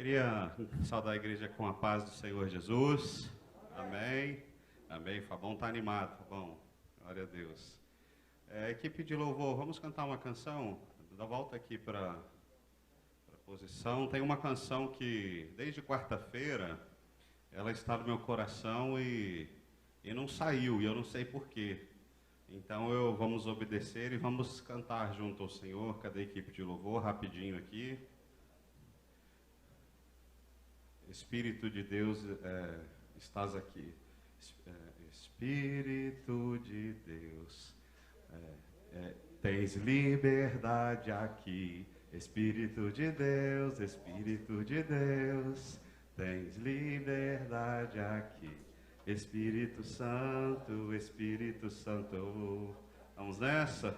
Queria saudar a igreja com a paz do Senhor Jesus. Amém. Amém. Fabão está animado, Fabão. Glória a Deus. Equipe de louvor, vamos cantar uma canção? Dá volta aqui para a posição. Tem uma canção que, desde quarta-feira, ela está no meu coração e não saiu, e eu não sei porquê. Então, vamos obedecer e vamos cantar junto ao Senhor. Cadê a equipe de louvor? Rapidinho aqui. Espírito de Deus, estás aqui. Espírito de Deus, tens liberdade aqui. Espírito de Deus, tens liberdade aqui. Espírito Santo, vamos nessa?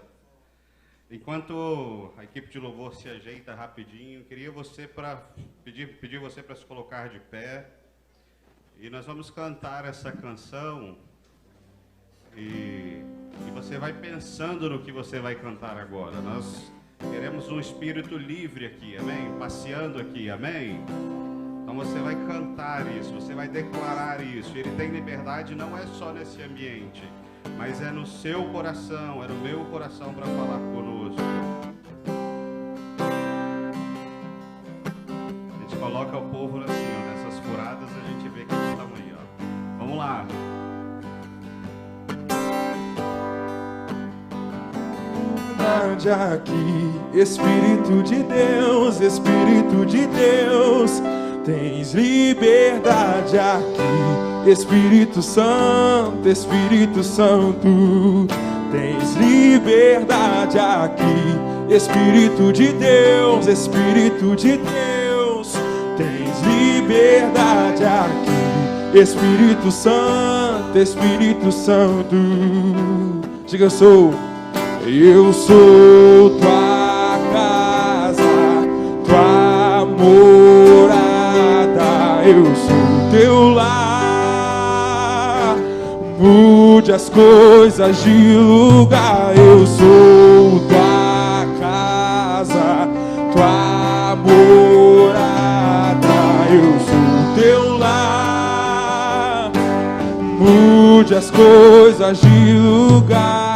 Enquanto a equipe de louvor se ajeita rapidinho, queria pedir você para se colocar de pé. E nós vamos cantar essa canção. E você vai pensando no que você vai cantar agora. Nós queremos um espírito livre aqui, amém? Passeando aqui, amém? Então você vai cantar isso, você vai declarar isso. Ele tem liberdade não é só nesse ambiente, mas é no seu coração, é no meu coração para falar conosco. A gente coloca o povo assim, ó, nessas furadas a gente vê que eles estão aí, ó. Vamos lá. Aqui, Espírito de Deus, tens liberdade aqui. Espírito Santo, tens liberdade aqui. Espírito de Deus, tens liberdade aqui. Espírito Santo, diga eu sou tua casa, tua morada, eu sou teu lar. Mude as coisas de lugar, eu sou tua casa, tua morada, eu sou teu lar. Mude as coisas de lugar.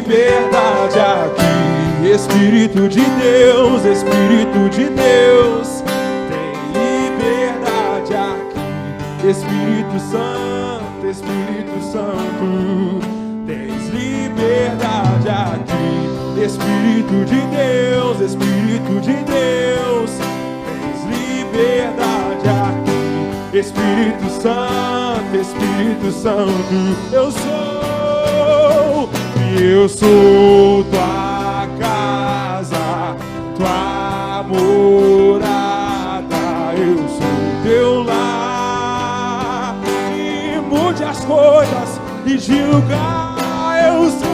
Liberdade aqui, Espírito de Deus, tem liberdade aqui. Espírito Santo, tens liberdade aqui. Espírito de Deus, tens liberdade aqui. Espírito Santo, eu sou tua casa, tua morada, eu sou teu lar. E mude as coisas e de lugar, eu sou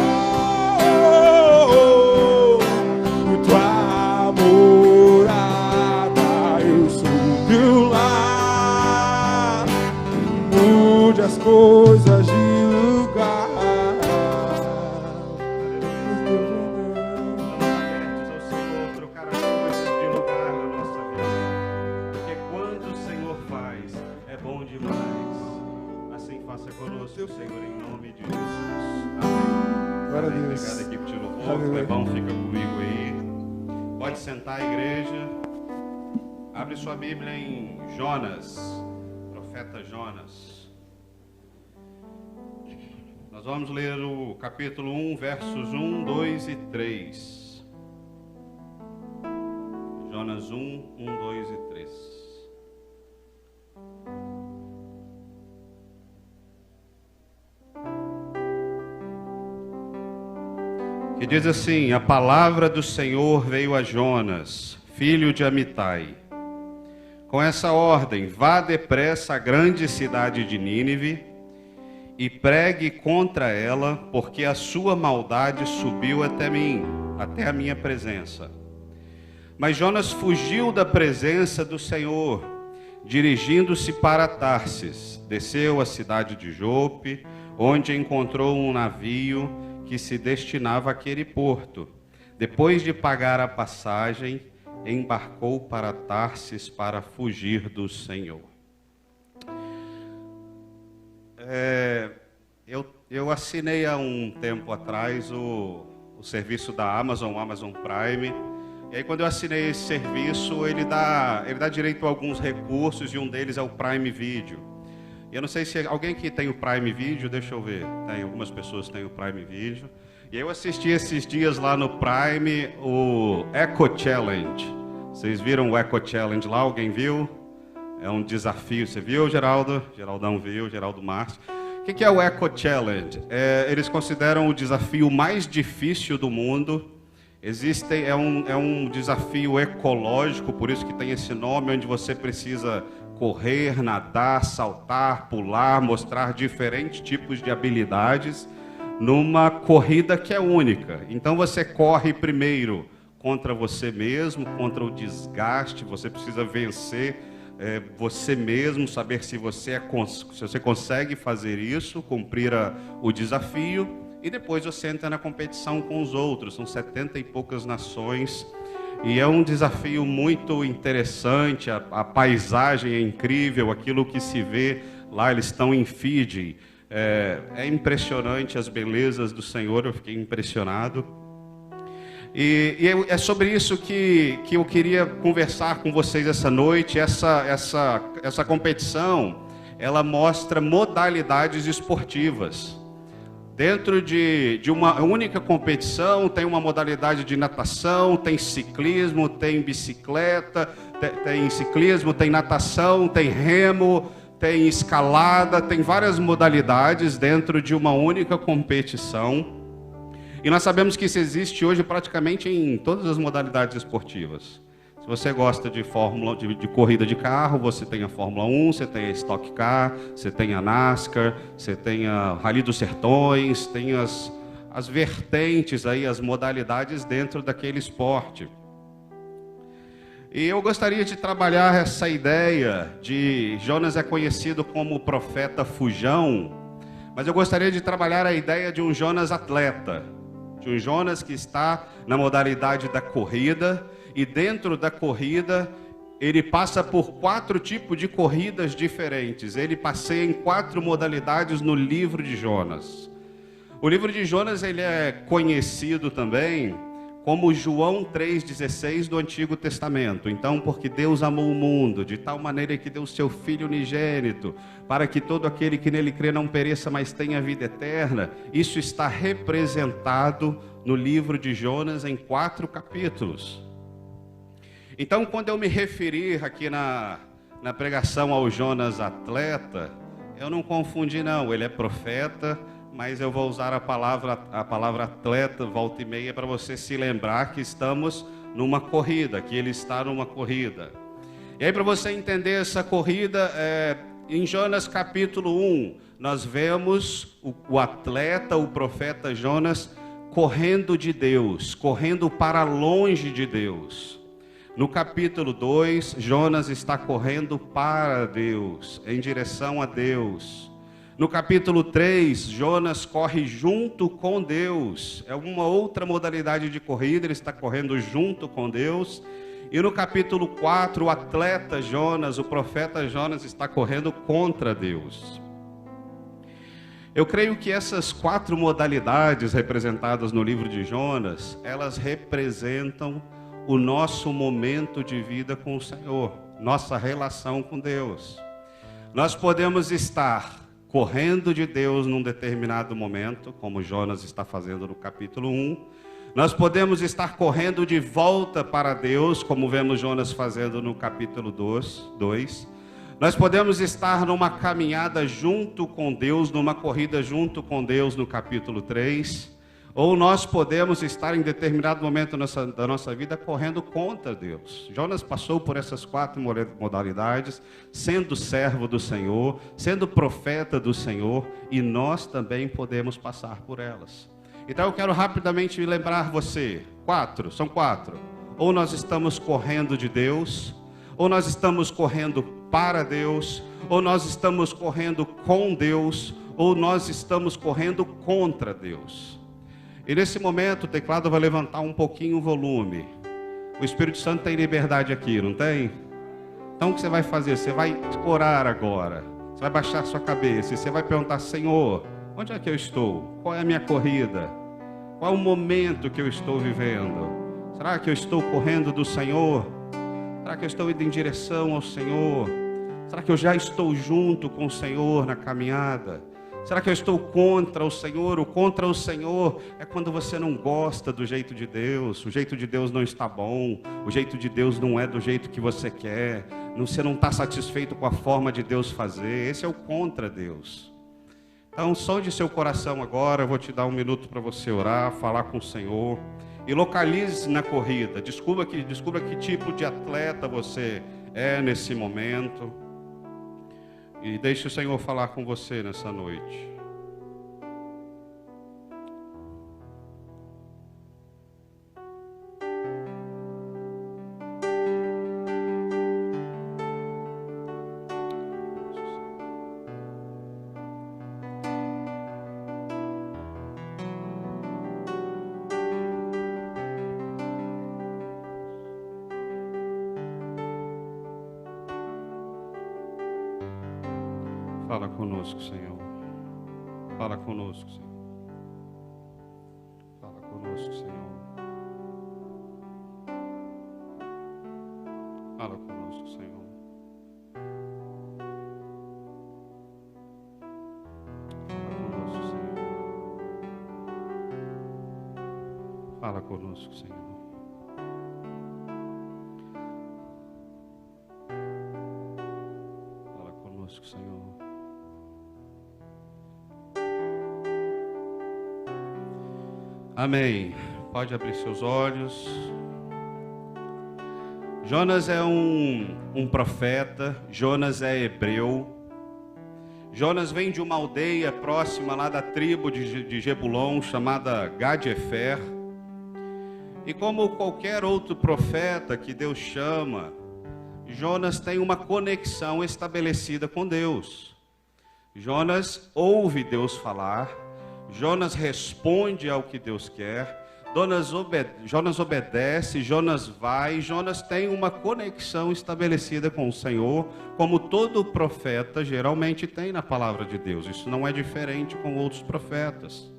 tua morada, eu sou teu lar. Mude as coisas de lugar. Senhor, em nome de Jesus. Amém. Glória a Deus. Obrigado, equipe de louvor. O Clebão fica comigo aí. Pode sentar, igreja. Abre sua Bíblia em Jonas, profeta Jonas. Nós vamos ler o capítulo 1, versos 1, 2 e 3. Jonas 1, 2 e 3. Que diz assim: a palavra do Senhor veio a Jonas, filho de Amitai, com essa ordem: vá depressa à grande cidade de Nínive e pregue contra ela, porque a sua maldade subiu até mim, até a minha presença. Mas Jonas fugiu da presença do Senhor, dirigindo-se para Tarsis, desceu à cidade de Jope, onde encontrou um navio que se destinava àquele porto. Depois de pagar a passagem, embarcou para Tarsis para fugir do Senhor. Eu assinei há um tempo atrás o serviço da Amazon Prime. E aí, quando eu assinei esse serviço, ele dá direito a alguns recursos, e um deles é o Prime Video. E eu não sei se alguém que tem o Prime Video, deixa eu ver, tem algumas pessoas que têm o Prime Video. E eu assisti esses dias lá no Prime o Eco Challenge. Vocês viram o Eco Challenge lá? Alguém viu? É um desafio. Você viu, Geraldo? Geraldão viu, Geraldo Márcio. O que é o Eco Challenge? Eles consideram o desafio mais difícil do mundo. É um desafio ecológico, por isso que tem esse nome, onde você precisa correr, nadar, saltar, pular, mostrar diferentes tipos de habilidades numa corrida que é única. Então você corre primeiro contra você mesmo, contra o desgaste, você precisa vencer você mesmo, saber se você consegue fazer isso, cumprir o desafio. E depois você entra na competição com os outros, são 70 e poucas nações, e é um desafio muito interessante, a paisagem é incrível, aquilo que se vê lá, eles estão em Fiji, é impressionante as belezas do Senhor, eu fiquei impressionado. E é sobre isso que eu queria conversar com vocês essa noite. Essa competição, ela mostra modalidades esportivas. Dentro de uma única competição, tem uma modalidade de natação, tem ciclismo, tem bicicleta, tem ciclismo, tem natação, tem remo, tem escalada, tem várias modalidades dentro de uma única competição. E nós sabemos que isso existe hoje praticamente em todas as modalidades esportivas. Se você gosta de corrida de carro, você tem a Fórmula 1, você tem a Stock Car, você tem a NASCAR, você tem a Rally dos Sertões, tem as vertentes aí, as modalidades dentro daquele esporte. E eu gostaria de trabalhar essa ideia de Jonas é conhecido como o profeta fujão, mas eu gostaria de trabalhar a ideia de um Jonas atleta, de um Jonas que está na modalidade da corrida. E dentro da corrida, ele passa por 4 tipos de corridas diferentes. Ele passeia em 4 modalidades no livro de Jonas. O livro de Jonas ele é conhecido também como João 3,16 do Antigo Testamento. Então, porque Deus amou o mundo de tal maneira que deu o seu Filho unigênito, para que todo aquele que nele crê não pereça, mas tenha vida eterna. Isso está representado no livro de Jonas em 4 capítulos. Então, quando eu me referir aqui na pregação ao Jonas atleta, eu não confundi não, ele é profeta, mas eu vou usar a palavra atleta volta e meia para você se lembrar que estamos numa corrida, que ele está numa corrida. E aí, para você entender essa corrida, em Jonas capítulo 1, nós vemos o atleta, o profeta Jonas, correndo de Deus, correndo para longe de Deus. No capítulo 2, Jonas está correndo para Deus, em direção a Deus. No capítulo 3, Jonas corre junto com Deus. É uma outra modalidade de corrida, ele está correndo junto com Deus. E no capítulo 4, o atleta Jonas, o profeta Jonas, está correndo contra Deus. Eu creio que essas 4 modalidades representadas no livro de Jonas, elas representam o nosso momento de vida com o Senhor, nossa relação com Deus. Nós podemos estar correndo de Deus num determinado momento, como Jonas está fazendo no capítulo 1. Nós podemos estar correndo de volta para Deus, como vemos Jonas fazendo no capítulo 2. Nós podemos estar numa caminhada junto com Deus, numa corrida junto com Deus no capítulo 3. Ou nós podemos estar em determinado momento da nossa vida correndo contra Deus. Jonas passou por essas 4 modalidades, sendo servo do Senhor, sendo profeta do Senhor, e nós também podemos passar por elas. Então eu quero rapidamente lembrar você, são 4. Ou nós estamos correndo de Deus, ou nós estamos correndo para Deus, ou nós estamos correndo com Deus, ou nós estamos correndo contra Deus. E nesse momento o teclado vai levantar um pouquinho o volume. O Espírito Santo tem liberdade aqui, não tem? Então o que você vai fazer? Você vai orar agora. Você vai baixar sua cabeça e você vai perguntar: Senhor, onde é que eu estou? Qual é a minha corrida? Qual é o momento que eu estou vivendo? Será que eu estou correndo do Senhor? Será que eu estou indo em direção ao Senhor? Será que eu já estou junto com o Senhor na caminhada? Será que eu estou contra o Senhor? O contra o Senhor é quando você não gosta do jeito de Deus, o jeito de Deus não está bom, o jeito de Deus não é do jeito que você quer, você não está satisfeito com a forma de Deus fazer. Esse é o contra Deus. Então, sonde seu coração agora, eu vou te dar um minuto para você orar, falar com o Senhor. E localize na corrida, descubra que tipo de atleta você é nesse momento. E deixe o Senhor falar com você nessa noite. Fala conosco, Senhor. Fala conosco, Senhor. Fala conosco, Senhor. Fala conosco, Senhor. Fala conosco, Senhor. Fala conosco, Senhor. Amém. Pode abrir seus olhos. Jonas é um profeta. Jonas é hebreu. Jonas vem de uma aldeia próxima lá da tribo de Jebulon, chamada Gad-Efer. E como qualquer outro profeta que Deus chama, Jonas tem uma conexão estabelecida com Deus. Jonas ouve Deus falar. Jonas responde ao que Deus quer. Jonas obedece, Jonas vai. Jonas tem uma conexão estabelecida com o Senhor, como todo profeta geralmente tem na palavra de Deus. Isso não é diferente com outros profetas.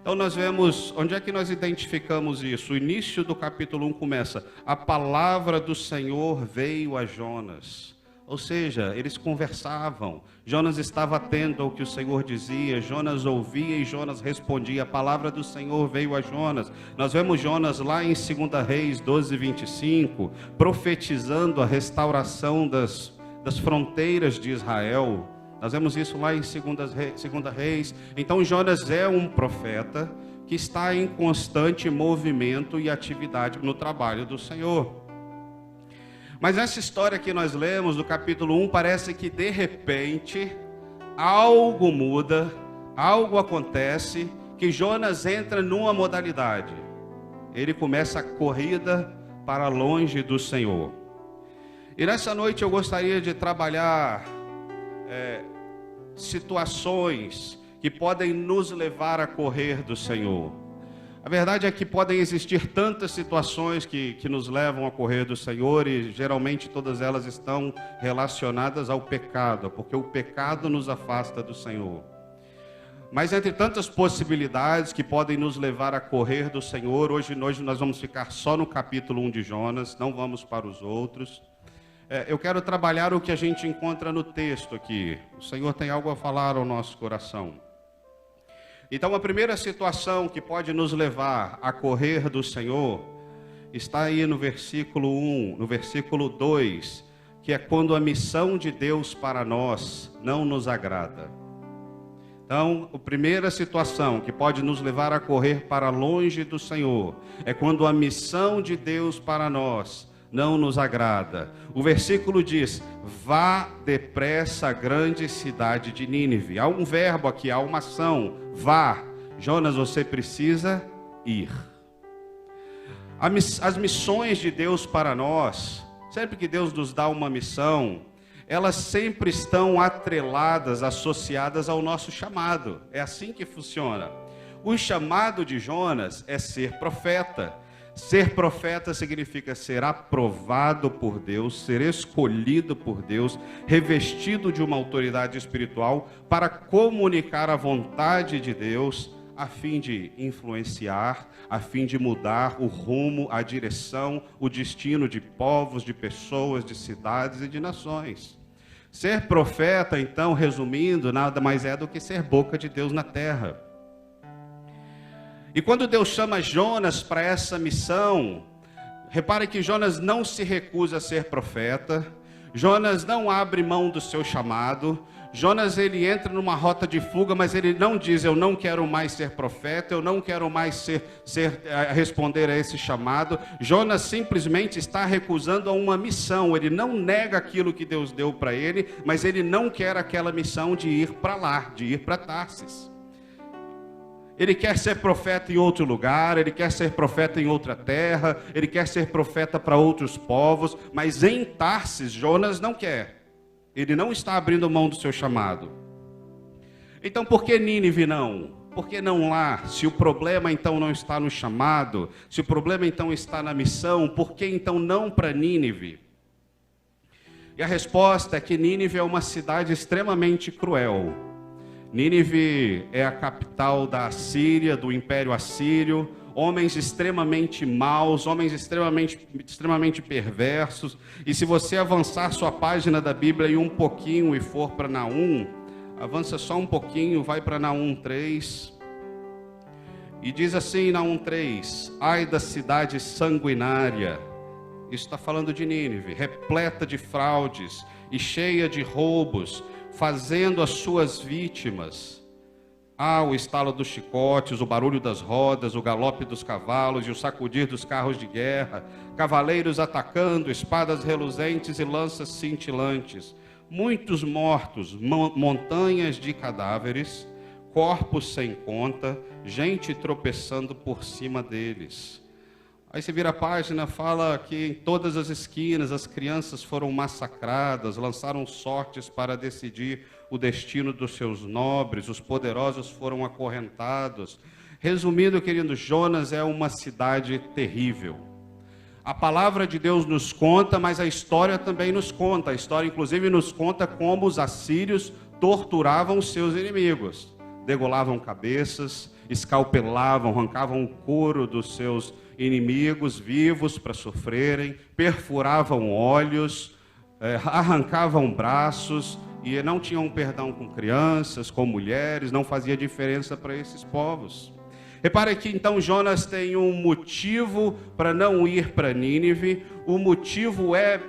Então nós vemos, onde é que nós identificamos isso? O início do capítulo 1 começa: a palavra do Senhor veio a Jonas. Ou seja, eles conversavam. Jonas estava atento ao que o Senhor dizia. Jonas ouvia e Jonas respondia. A palavra do Senhor veio a Jonas. Nós vemos Jonas lá em 2 Reis 12:25, profetizando a restauração das fronteiras de Israel. Nós vemos isso lá em 2 Reis. Então Jonas é um profeta que está em constante movimento e atividade no trabalho do Senhor. Mas essa história que nós lemos do capítulo 1, parece que de repente algo muda, algo acontece, que Jonas entra numa modalidade. Ele começa a corrida para longe do Senhor. E nessa noite eu gostaria de trabalhar situações que podem nos levar a correr do Senhor. A verdade é que podem existir tantas situações que nos levam a correr do Senhor, e geralmente todas elas estão relacionadas ao pecado, porque o pecado nos afasta do Senhor. Mas entre tantas possibilidades que podem nos levar a correr do Senhor, hoje nós vamos ficar só no capítulo 1 de Jonas, não vamos para os outros. Eu quero trabalhar o que a gente encontra no texto aqui. O Senhor tem algo a falar ao nosso coração. Então a primeira situação que pode nos levar a correr do Senhor está aí no versículo 1, no versículo 2, que é quando a missão de Deus para nós não nos agrada. Então, a primeira situação que pode nos levar a correr para longe do Senhor é quando a missão de Deus para nós não nos agrada. O versículo diz: vá depressa à grande cidade de Nínive. Há um verbo aqui, há uma ação. Vá. Jonas, você precisa ir. As missões de Deus para nós sempre que Deus nos dá uma missão, elas sempre estão atreladas, associadas ao nosso chamado. É assim que funciona. O chamado de Jonas é ser profeta. Ser profeta significa ser aprovado por Deus, ser escolhido por Deus, revestido de uma autoridade espiritual para comunicar a vontade de Deus, a fim de influenciar, a fim de mudar o rumo, a direção, o destino de povos, de pessoas, de cidades e de nações. Ser profeta, então, resumindo, nada mais é do que ser boca de Deus na terra. E quando Deus chama Jonas para essa missão, repare que Jonas não se recusa a ser profeta, Jonas não abre mão do seu chamado, Jonas ele entra numa rota de fuga, mas ele não diz, eu não quero mais ser profeta, eu não quero mais responder a esse chamado. Jonas simplesmente está recusando a uma missão, ele não nega aquilo que Deus deu para ele, mas ele não quer aquela missão de ir para lá, de ir para Tarsis. Ele quer ser profeta em outro lugar, ele quer ser profeta em outra terra, ele quer ser profeta para outros povos, mas em Tarsis, Jonas não quer. Ele não está abrindo mão do seu chamado. Então, por que Nínive não? Por que não lá? Se o problema então não está no chamado, se o problema então está na missão, por que então não para Nínive? E a resposta é que Nínive é uma cidade extremamente cruel. Nínive é a capital da Assíria, do Império Assírio. Homens extremamente maus, homens extremamente perversos. E se você avançar sua página da Bíblia e um pouquinho e for para Naum, avança só um pouquinho, vai para Naum 3. E diz assim em Naum 3, ai da cidade sanguinária. Isso está falando de Nínive, repleta de fraudes e cheia de roubos, fazendo as suas vítimas. O estalo dos chicotes, o barulho das rodas, o galope dos cavalos e o sacudir dos carros de guerra, cavaleiros atacando, espadas reluzentes e lanças cintilantes, muitos mortos, montanhas de cadáveres, corpos sem conta, gente tropeçando por cima deles. Aí você vira a página, fala que em todas as esquinas as crianças foram massacradas, lançaram sortes para decidir o destino dos seus nobres, os poderosos foram acorrentados. Resumindo, querido, Jonas é uma cidade terrível. A palavra de Deus nos conta, mas a história também nos conta. A história, inclusive, nos conta como os assírios torturavam os seus inimigos. Degolavam cabeças, escalpelavam, arrancavam o couro dos seus inimigos vivos para sofrerem, perfuravam olhos, arrancavam braços, e não tinham perdão com crianças, com mulheres, não fazia diferença para esses povos. Repare que então Jonas tem um motivo para não ir para Nínive. O motivo é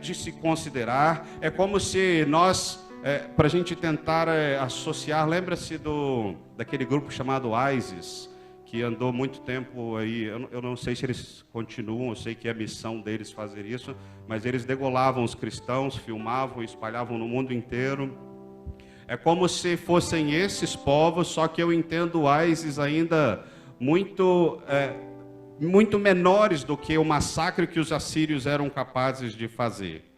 de se considerar. É como se nós, para a gente tentar associar, lembra-se daquele grupo chamado ISIS, que andou muito tempo aí, eu não sei se eles continuam, eu sei que é a missão deles fazer isso, mas eles degolavam os cristãos, filmavam e espalhavam no mundo inteiro. É como se fossem esses povos, só que eu entendo o ISIS ainda muito menores do que o massacre que os assírios eram capazes de fazer.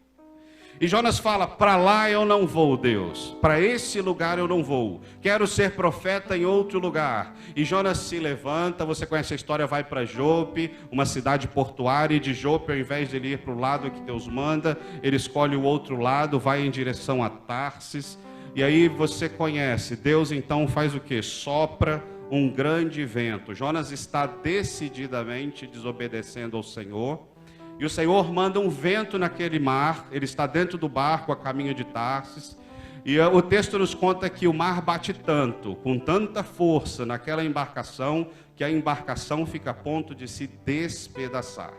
E Jonas fala, para lá eu não vou, Deus, para esse lugar eu não vou, quero ser profeta em outro lugar. E Jonas se levanta, você conhece a história, vai para Jope, uma cidade portuária, e de Jope, ao invés de ele ir para o lado que Deus manda, ele escolhe o outro lado, vai em direção a Tarsis. E aí você conhece, Deus então faz o quê? Sopra um grande vento. Jonas está decididamente desobedecendo ao Senhor. E o Senhor manda um vento naquele mar, ele está dentro do barco a caminho de Tarsis, e o texto nos conta que o mar bate tanto, com tanta força naquela embarcação, que a embarcação fica a ponto de se despedaçar.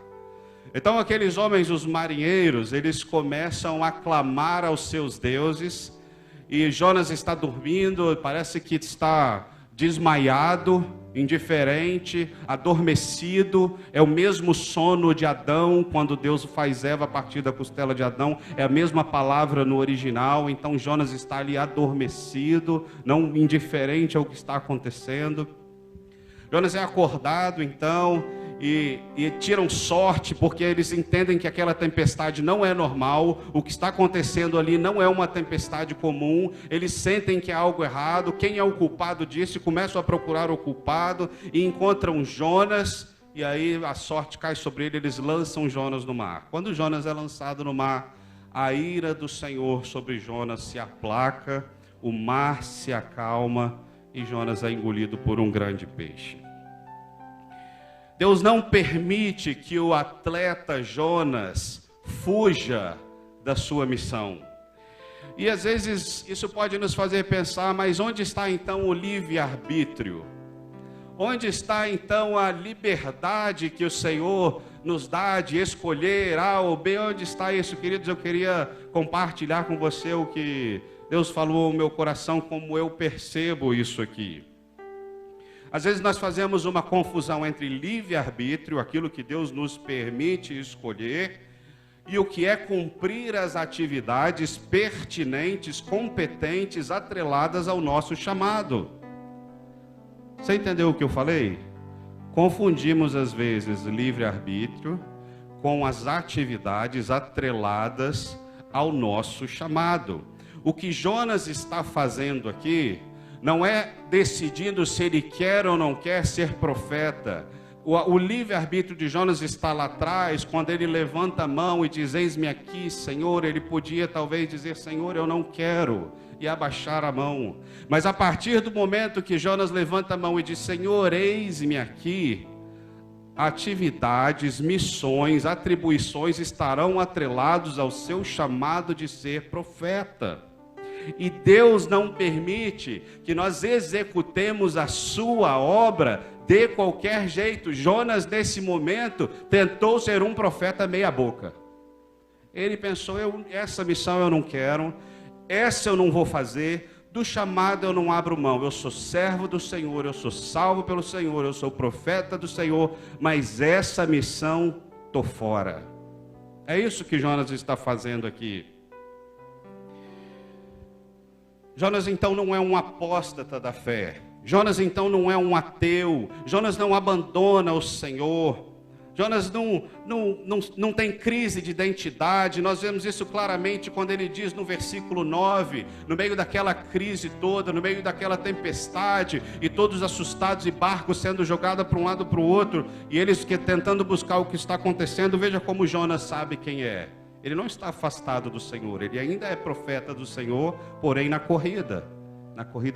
Então aqueles homens, os marinheiros, eles começam a clamar aos seus deuses, e Jonas está dormindo, parece que está desmaiado, indiferente, adormecido. É o mesmo sono de Adão, quando Deus faz Eva a partir da costela de Adão, é a mesma palavra no original. Então Jonas está ali adormecido, não indiferente ao que está acontecendo. Jonas é acordado então, e tiram sorte, porque eles entendem que aquela tempestade não é normal, o que está acontecendo ali não é uma tempestade comum, eles sentem que há algo errado, quem é o culpado disso, e começam a procurar o culpado, e encontram Jonas, e aí a sorte cai sobre ele, eles lançam Jonas no mar. Quando Jonas é lançado no mar, a ira do Senhor sobre Jonas se aplaca, o mar se acalma, e Jonas é engolido por um grande peixe. Deus não permite que o atleta Jonas fuja da sua missão. E às vezes isso pode nos fazer pensar, mas onde está então o livre-arbítrio? Onde está então a liberdade que o Senhor nos dá de escolher A ou B? Onde está isso, queridos? Eu queria compartilhar com você o que Deus falou ao meu coração, como eu percebo isso aqui. Às vezes nós fazemos uma confusão entre livre-arbítrio, aquilo que Deus nos permite escolher, e o que é cumprir as atividades pertinentes, competentes, atreladas ao nosso chamado. Você entendeu o que eu falei? Confundimos às vezes livre-arbítrio com as atividades atreladas ao nosso chamado. O que Jonas está fazendo aqui não é decidindo se ele quer ou não quer ser profeta. O livre-arbítrio de Jonas está lá atrás, quando ele levanta a mão e diz, eis-me aqui, Senhor. Ele podia talvez dizer, Senhor, eu não quero, e abaixar a mão. Mas a partir do momento que Jonas levanta a mão e diz, Senhor, eis-me aqui, atividades, missões, atribuições estarão atrelados ao seu chamado de ser profeta. E Deus não permite que nós executemos a sua obra de qualquer jeito. Jonas, nesse momento, tentou ser um profeta meia boca. Ele pensou, essa missão eu não quero, essa eu não vou fazer, do chamado eu não abro mão. Eu sou servo do Senhor, eu sou salvo pelo Senhor, eu sou profeta do Senhor, mas essa missão estou fora. É isso que Jonas está fazendo aqui. Jonas então não é um apóstata da fé. Jonas então não é um ateu. Jonas não abandona o Senhor. Jonas não tem crise de identidade. Nós vemos isso claramente quando ele diz no versículo 9, no meio daquela crise toda, no meio daquela tempestade, e todos assustados e barcos sendo jogados para um lado para o outro, e eles tentando buscar o que está acontecendo. Veja como Jonas sabe quem é. Ele não está afastado do Senhor, ele ainda é profeta do Senhor, porém na corrida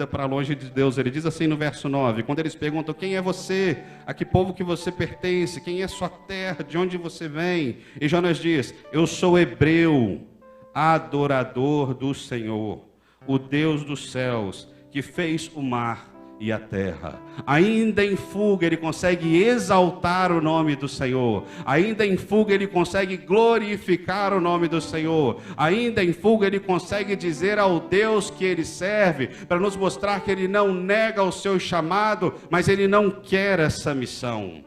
para longe de Deus. Ele diz assim no verso 9, quando eles perguntam, quem é você? A que povo que você pertence? Quem é sua terra? De onde você vem? E Jonas diz, eu sou hebreu, adorador do Senhor, o Deus dos céus, que fez o mar e a terra. Ainda em fuga ele consegue exaltar o nome do Senhor. Ainda em fuga ele consegue glorificar o nome do Senhor. Ainda em fuga ele consegue dizer ao Deus que ele serve, para nos mostrar que ele não nega o seu chamado, mas ele não quer essa missão.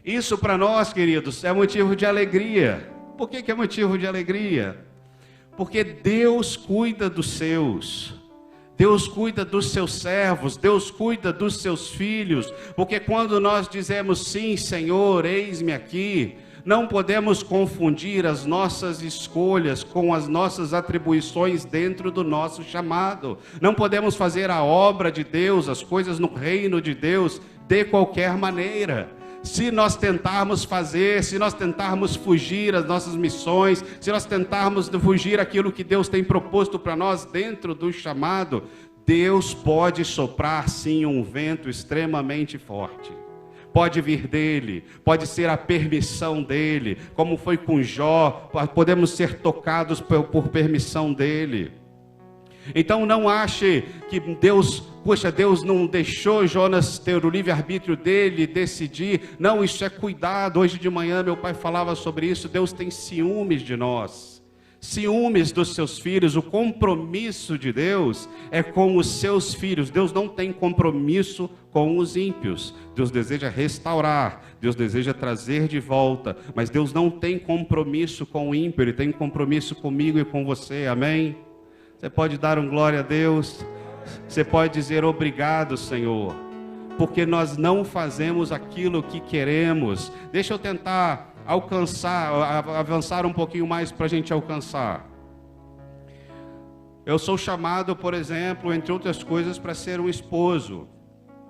Isso para nós, queridos, é motivo de alegria. Por que é motivo de alegria? Porque Deus cuida dos seus. Deus cuida dos seus servos, Deus cuida dos seus filhos, porque quando nós dizemos sim, Senhor, eis-me aqui, não podemos confundir as nossas escolhas com as nossas atribuições dentro do nosso chamado. Não podemos fazer a obra de Deus, as coisas no reino de Deus, de qualquer maneira. Se nós tentarmos fazer, se nós tentarmos fugir as nossas missões, se nós tentarmos fugir aquilo que Deus tem proposto para nós dentro do chamado, Deus pode soprar sim um vento extremamente forte. Pode vir dele, pode ser a permissão dele, como foi com Jó, podemos ser tocados por permissão dele. Então não ache que Deus não deixou Jonas ter o livre-arbítrio dele, decidir. Não, isso é cuidado. Hoje de manhã meu pai falava sobre isso. Deus tem ciúmes de nós, ciúmes dos seus filhos. O compromisso de Deus é com os seus filhos. Deus não tem compromisso com os ímpios. Deus deseja restaurar, Deus deseja trazer de volta, mas Deus não tem compromisso com o ímpio. Ele tem compromisso comigo e com você, amém? Você pode dar um glória a Deus, você pode dizer obrigado, Senhor, porque nós não fazemos aquilo que queremos. Deixa eu tentar avançar um pouquinho mais para a gente alcançar. Eu sou chamado, por exemplo, entre outras coisas, para ser um esposo.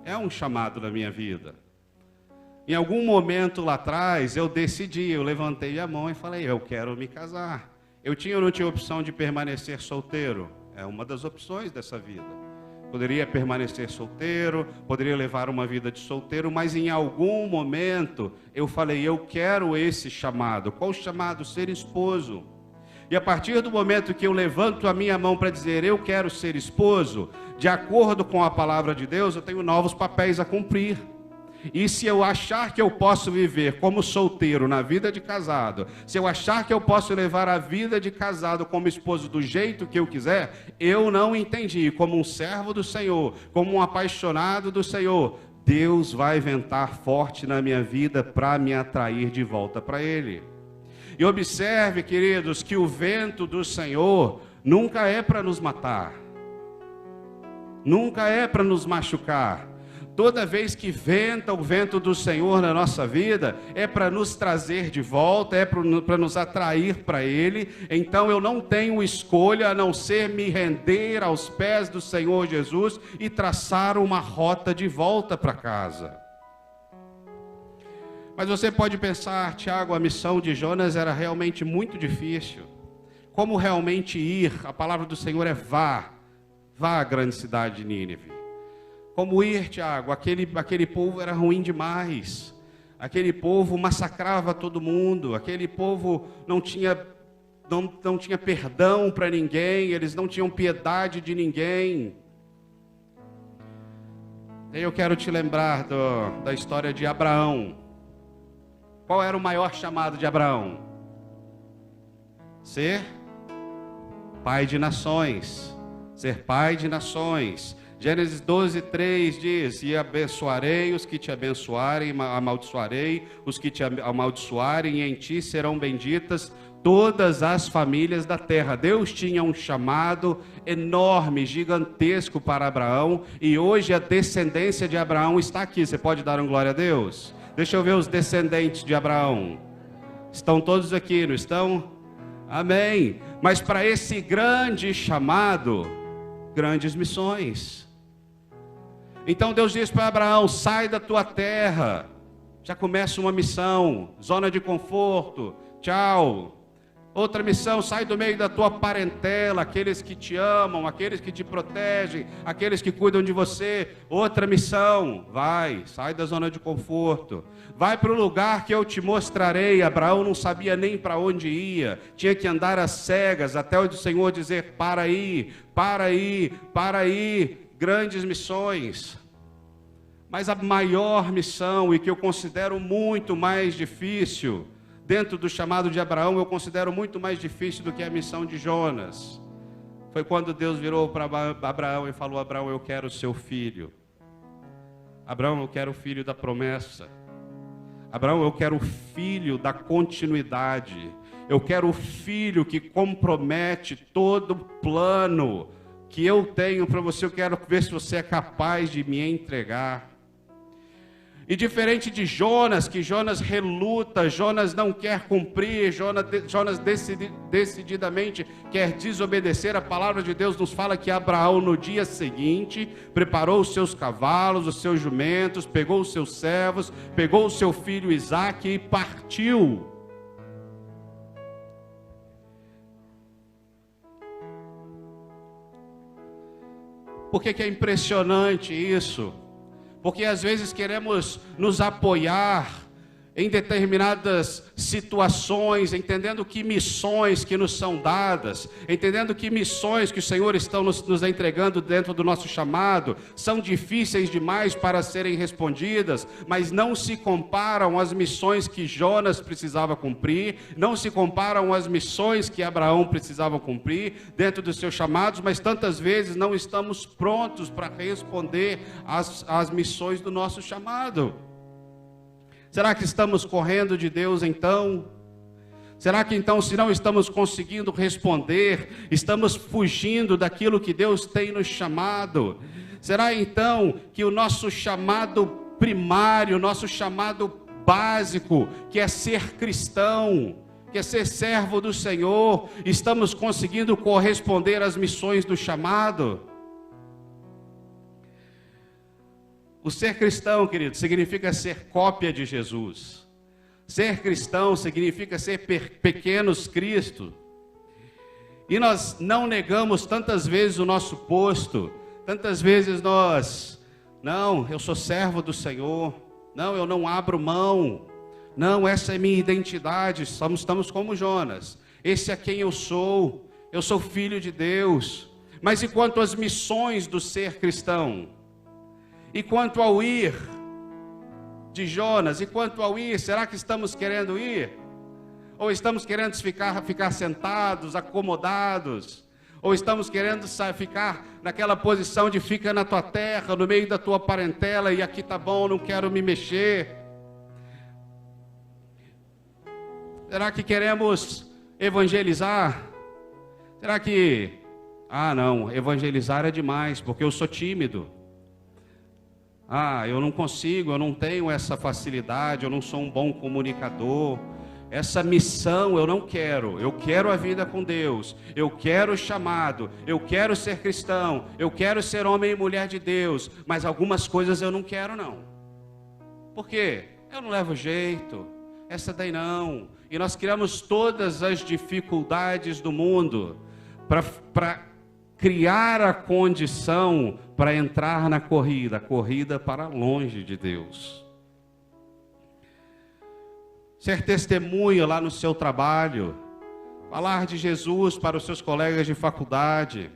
É um chamado na minha vida. Em algum momento lá atrás, eu levantei a mão e falei, eu quero me casar. Eu tinha ou não tinha opção de permanecer solteiro? É uma das opções dessa vida. Poderia permanecer solteiro, poderia levar uma vida de solteiro, mas em algum momento eu falei, eu quero esse chamado. Qual o chamado? Ser esposo. E a partir do momento que eu levanto a minha mão para dizer, eu quero ser esposo, de acordo com a palavra de Deus, eu tenho novos papéis a cumprir. E se eu achar que eu posso viver como solteiro na vida de casado, se eu achar que eu posso levar a vida de casado como esposo do jeito que eu quiser, eu não entendi. Como um servo do Senhor, como um apaixonado do Senhor, Deus vai ventar forte na minha vida para me atrair de volta para Ele. E observe, queridos, que o vento do Senhor nunca é para nos matar, nunca é para nos machucar. Toda vez que venta o vento do Senhor na nossa vida, é para nos trazer de volta, é para nos atrair para Ele. Então eu não tenho escolha a não ser me render aos pés do Senhor Jesus e traçar uma rota de volta para casa. Mas você pode pensar, Tiago, a missão de Jonas era realmente muito difícil. Como realmente ir? A palavra do Senhor é vá à grande cidade de Nínive. Como ir, Tiago? Aquele povo era ruim demais. Aquele povo massacrava todo mundo. Aquele povo não tinha perdão para ninguém. Eles não tinham piedade de ninguém. E eu quero te lembrar da história de Abraão. Qual era o maior chamado de Abraão? Ser pai de nações. Ser pai de nações. Gênesis 12:3 diz, e abençoarei os que te abençoarem, amaldiçoarei os que te amaldiçoarem, e em ti serão benditas todas as famílias da terra. Deus tinha um chamado enorme, gigantesco para Abraão, e hoje a descendência de Abraão está aqui. Você pode dar um glória a Deus? Deixa eu ver os descendentes de Abraão. Estão todos aqui, não estão? Amém. Mas para esse grande chamado, grandes missões. Então Deus diz para Abraão, sai da tua terra. Já começa uma missão, zona de conforto, tchau. Outra missão, sai do meio da tua parentela, aqueles que te amam, aqueles que te protegem, aqueles que cuidam de você. Outra missão, sai da zona de conforto. Vai para o lugar que eu te mostrarei. Abraão não sabia nem para onde ia, tinha que andar às cegas, até o Senhor dizer, para aí, grandes missões. Mas a maior missão, e que eu considero muito mais difícil, dentro do chamado de Abraão, eu considero muito mais difícil do que a missão de Jonas. Foi quando Deus virou para Abraão e falou, Abraão, eu quero o seu filho. Abraão, eu quero o filho da promessa. Abraão, eu quero o filho da continuidade. Eu quero o filho que compromete todo o plano que eu tenho para você. Eu quero ver se você é capaz de me entregar. E diferente de Jonas, que Jonas reluta, Jonas não quer cumprir, Jonas decididamente quer desobedecer, a palavra de Deus nos fala que Abraão no dia seguinte preparou os seus cavalos, os seus jumentos, pegou os seus servos, pegou o seu filho Isaque e partiu. Por que é impressionante isso? Porque às vezes queremos nos apoiar em determinadas situações, entendendo que missões que nos são dadas, entendendo que missões que o Senhor está nos entregando dentro do nosso chamado, são difíceis demais para serem respondidas, mas não se comparam às missões que Jonas precisava cumprir, não se comparam às missões que Abraão precisava cumprir dentro dos seus chamados, mas tantas vezes não estamos prontos para responder às missões do nosso chamado. Será que estamos correndo de Deus então? Será que então, se não estamos conseguindo responder, estamos fugindo daquilo que Deus tem nos chamado? Será então que o nosso chamado primário, o nosso chamado básico, que é ser cristão, que é ser servo do Senhor, estamos conseguindo corresponder às missões do chamado? O ser cristão, querido, significa ser cópia de Jesus. Ser cristão significa ser pequenos Cristo. E nós não negamos tantas vezes o nosso posto, tantas vezes não, eu sou servo do Senhor, não, eu não abro mão, não, essa é minha identidade, estamos como Jonas, esse é quem eu sou filho de Deus. Mas e quanto às missões do ser cristão? E quanto ao ir de Jonas? E quanto ao ir, será que estamos querendo ir? Ou estamos querendo ficar sentados, acomodados? Ou estamos querendo ficar naquela posição de fica na tua terra, no meio da tua parentela, e aqui tá bom, não quero me mexer? Será que queremos evangelizar? Será que, não, evangelizar é demais, porque eu sou tímido. Eu não consigo, eu não tenho essa facilidade, eu não sou um bom comunicador. Essa missão eu não quero, eu quero a vida com Deus, eu quero o chamado, eu quero ser cristão, eu quero ser homem e mulher de Deus, mas algumas coisas eu não quero não. Por quê? Eu não levo jeito, essa daí não. E nós criamos todas as dificuldades do mundo para criar a condição para entrar na corrida, a corrida para longe de Deus. Ser testemunha lá no seu trabalho, falar de Jesus para os seus colegas de faculdade,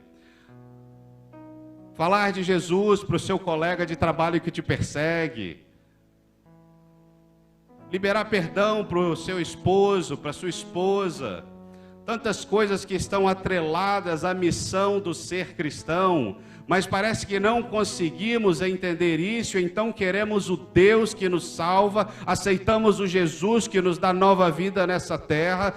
falar de Jesus para o seu colega de trabalho que te persegue, liberar perdão para o seu esposo, para a sua esposa, tantas coisas que estão atreladas à missão do ser cristão, mas parece que não conseguimos entender isso, então queremos o Deus que nos salva, aceitamos o Jesus que nos dá nova vida nessa terra,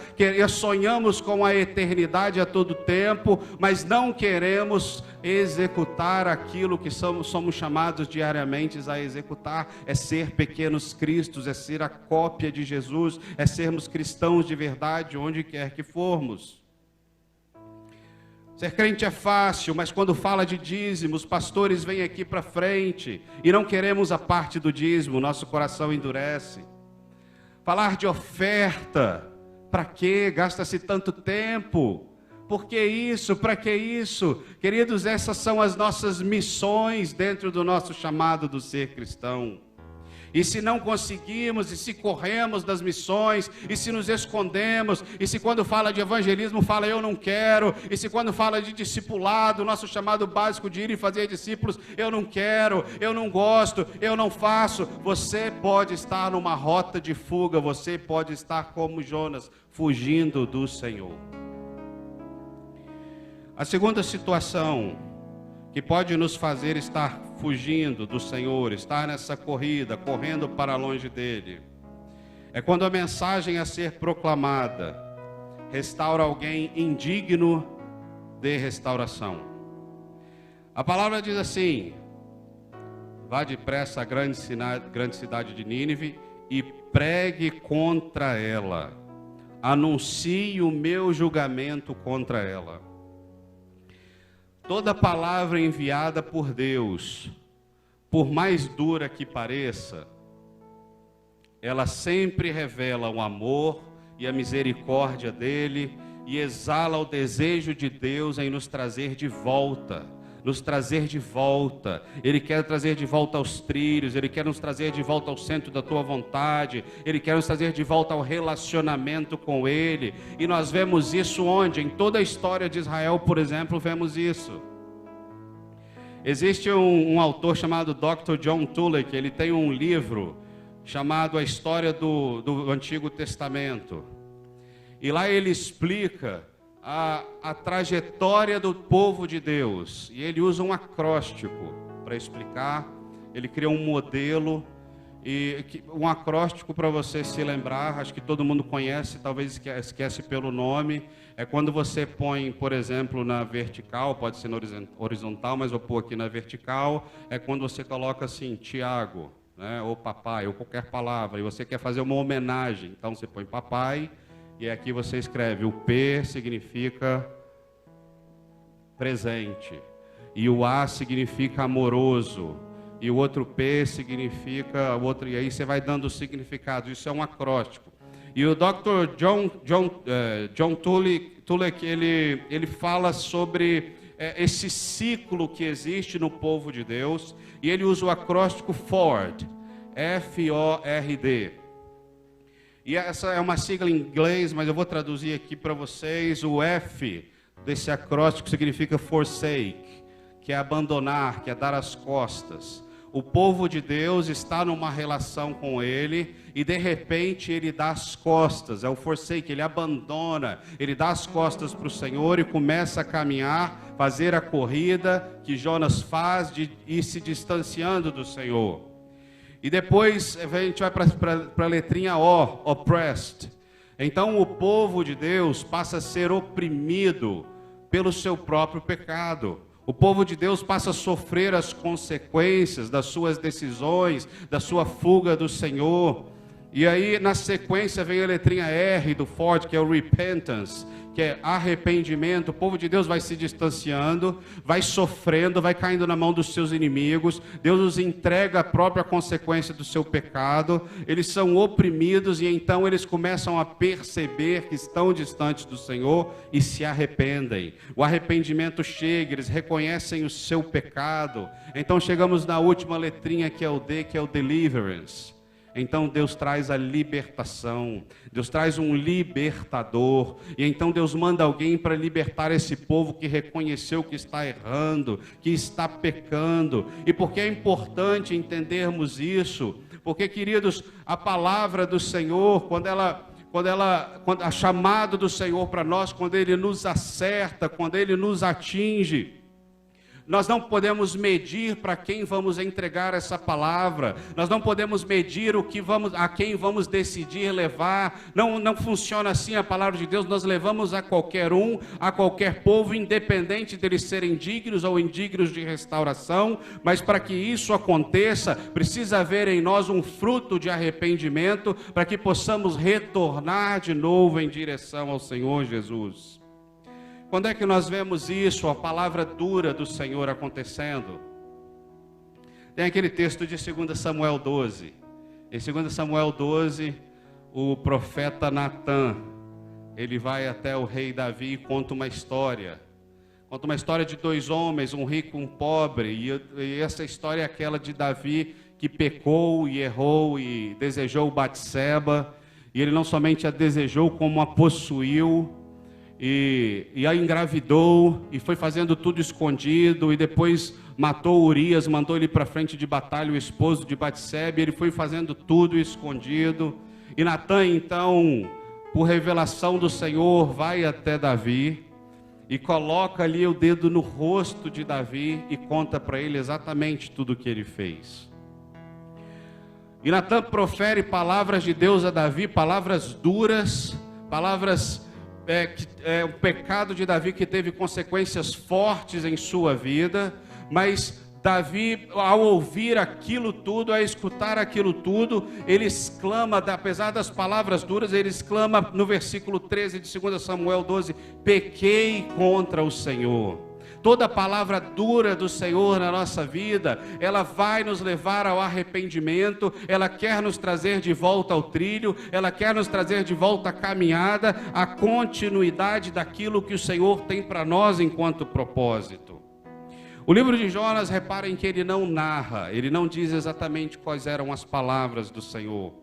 sonhamos com a eternidade a todo tempo, mas não queremos executar aquilo que somos chamados diariamente a executar, é ser pequenos cristos, é ser a cópia de Jesus, é sermos cristãos de verdade onde quer que formos. Ser crente é fácil, mas quando fala de dízimo, os pastores vêm aqui para frente e não queremos a parte do dízimo, nosso coração endurece. Falar de oferta, para quê? Gasta-se tanto tempo. Por que isso? Para que isso? Queridos, essas são as nossas missões dentro do nosso chamado do ser cristão. E se não conseguimos, e se corremos das missões, e se nos escondemos, e se quando fala de evangelismo fala eu não quero, e se quando fala de discipulado, nosso chamado básico de ir e fazer discípulos, eu não quero, eu não gosto, eu não faço, você pode estar numa rota de fuga, você pode estar como Jonas, fugindo do Senhor. A segunda situação que pode nos fazer estar fugindo do Senhor, estar nessa corrida, correndo para longe dele, é quando a mensagem a ser proclamada restaura alguém indigno de restauração. A palavra diz assim: vá depressa à grande cidade de Nínive e pregue contra ela, anuncie o meu julgamento contra ela. Toda palavra enviada por Deus, por mais dura que pareça, ela sempre revela o amor e a misericórdia dele e exala o desejo de Deus em nos trazer de volta. Ele quer trazer de volta aos trilhos, Ele quer nos trazer de volta ao centro da tua vontade, Ele quer nos trazer de volta ao relacionamento com Ele, e nós vemos isso onde? Em toda a história de Israel, por exemplo, vemos isso. Existe um autor chamado Dr. John Tullock, ele tem um livro chamado A História do Antigo Testamento, e lá ele explica a trajetória do povo de Deus, e ele usa um acróstico para explicar. Ele criou um modelo E um acróstico para você se lembrar, acho que todo mundo conhece, talvez esquece pelo nome, é quando você põe, por exemplo, na vertical, pode ser na horizontal, mas vou pôr aqui na vertical, é quando você coloca assim, Tiago, né, ou papai, ou qualquer palavra, e você quer fazer uma homenagem, então você põe papai, e aqui você escreve, o P significa presente, e o A significa amoroso, e o outro P significa o outro, e aí você vai dando o significado. Isso é um acróstico. E o Dr. John Tulek, ele fala sobre esse ciclo que existe no povo de Deus, e ele usa o acróstico FORD, F-O-R-D. E essa é uma sigla em inglês, mas eu vou traduzir aqui para vocês. O F desse acróstico significa forsake, que é abandonar, que é dar as costas. O povo de Deus está numa relação com Ele e de repente Ele dá as costas, é o forsake, Ele abandona, Ele dá as costas para o Senhor e começa a caminhar, fazer a corrida que Jonas faz de ir se distanciando do Senhor. E depois a gente vai para a letrinha O, oppressed. Então o povo de Deus passa a ser oprimido pelo seu próprio pecado. O povo de Deus passa a sofrer as consequências das suas decisões, da sua fuga do Senhor. E aí, na sequência, vem a letrinha R do Ford, que é o repentance, que é arrependimento. O povo de Deus vai se distanciando, vai sofrendo, vai caindo na mão dos seus inimigos. Deus os entrega a própria consequência do seu pecado. Eles são oprimidos e então eles começam a perceber que estão distantes do Senhor e se arrependem. O arrependimento chega, eles reconhecem o seu pecado. Então chegamos na última letrinha, que é o D, que é o deliverance. Então Deus traz a libertação, Deus traz um libertador, e então Deus manda alguém para libertar esse povo que reconheceu que está errando, que está pecando. E por que é importante entendermos isso? Porque, queridos, a palavra do Senhor, quando a chamada do Senhor para nós, quando Ele nos acerta, quando Ele nos atinge, nós não podemos medir para quem vamos entregar essa palavra. Nós não podemos medir a quem vamos decidir levar. Não funciona assim a palavra de Deus. Nós levamos a qualquer um, a qualquer povo, independente deles serem dignos ou indignos de restauração. Mas para que isso aconteça, precisa haver em nós um fruto de arrependimento, para que possamos retornar de novo em direção ao Senhor Jesus. Quando é que nós vemos isso, a palavra dura do Senhor acontecendo? Tem aquele texto de 2 Samuel 12. Em 2 Samuel 12, o profeta Natã, ele vai até o rei Davi e conta uma história. Conta uma história de dois homens, um rico e um pobre. E essa história é aquela de Davi que pecou e errou e desejou Batseba. E ele não somente a desejou, como a possuiu. E a engravidou, e foi fazendo tudo escondido, e depois matou Urias, mandou ele para frente de batalha, o esposo de Batseba, ele foi fazendo tudo escondido. E Natã, então, por revelação do Senhor, vai até Davi, e coloca ali o dedo no rosto de Davi, e conta para ele exatamente tudo o que ele fez. E Natã profere palavras de Deus a Davi, palavras duras, palavras... o pecado de Davi que teve consequências fortes em sua vida, mas Davi, ao ouvir aquilo tudo, a escutar aquilo tudo, ele exclama, apesar das palavras duras, ele exclama no versículo 13 de 2 Samuel 12, pequei contra o Senhor. Toda palavra dura do Senhor na nossa vida, ela vai nos levar ao arrependimento, ela quer nos trazer de volta ao trilho, ela quer nos trazer de volta à caminhada, à continuidade daquilo que o Senhor tem para nós enquanto propósito. O livro de Jonas, reparem que ele não narra, ele não diz exatamente quais eram as palavras do Senhor.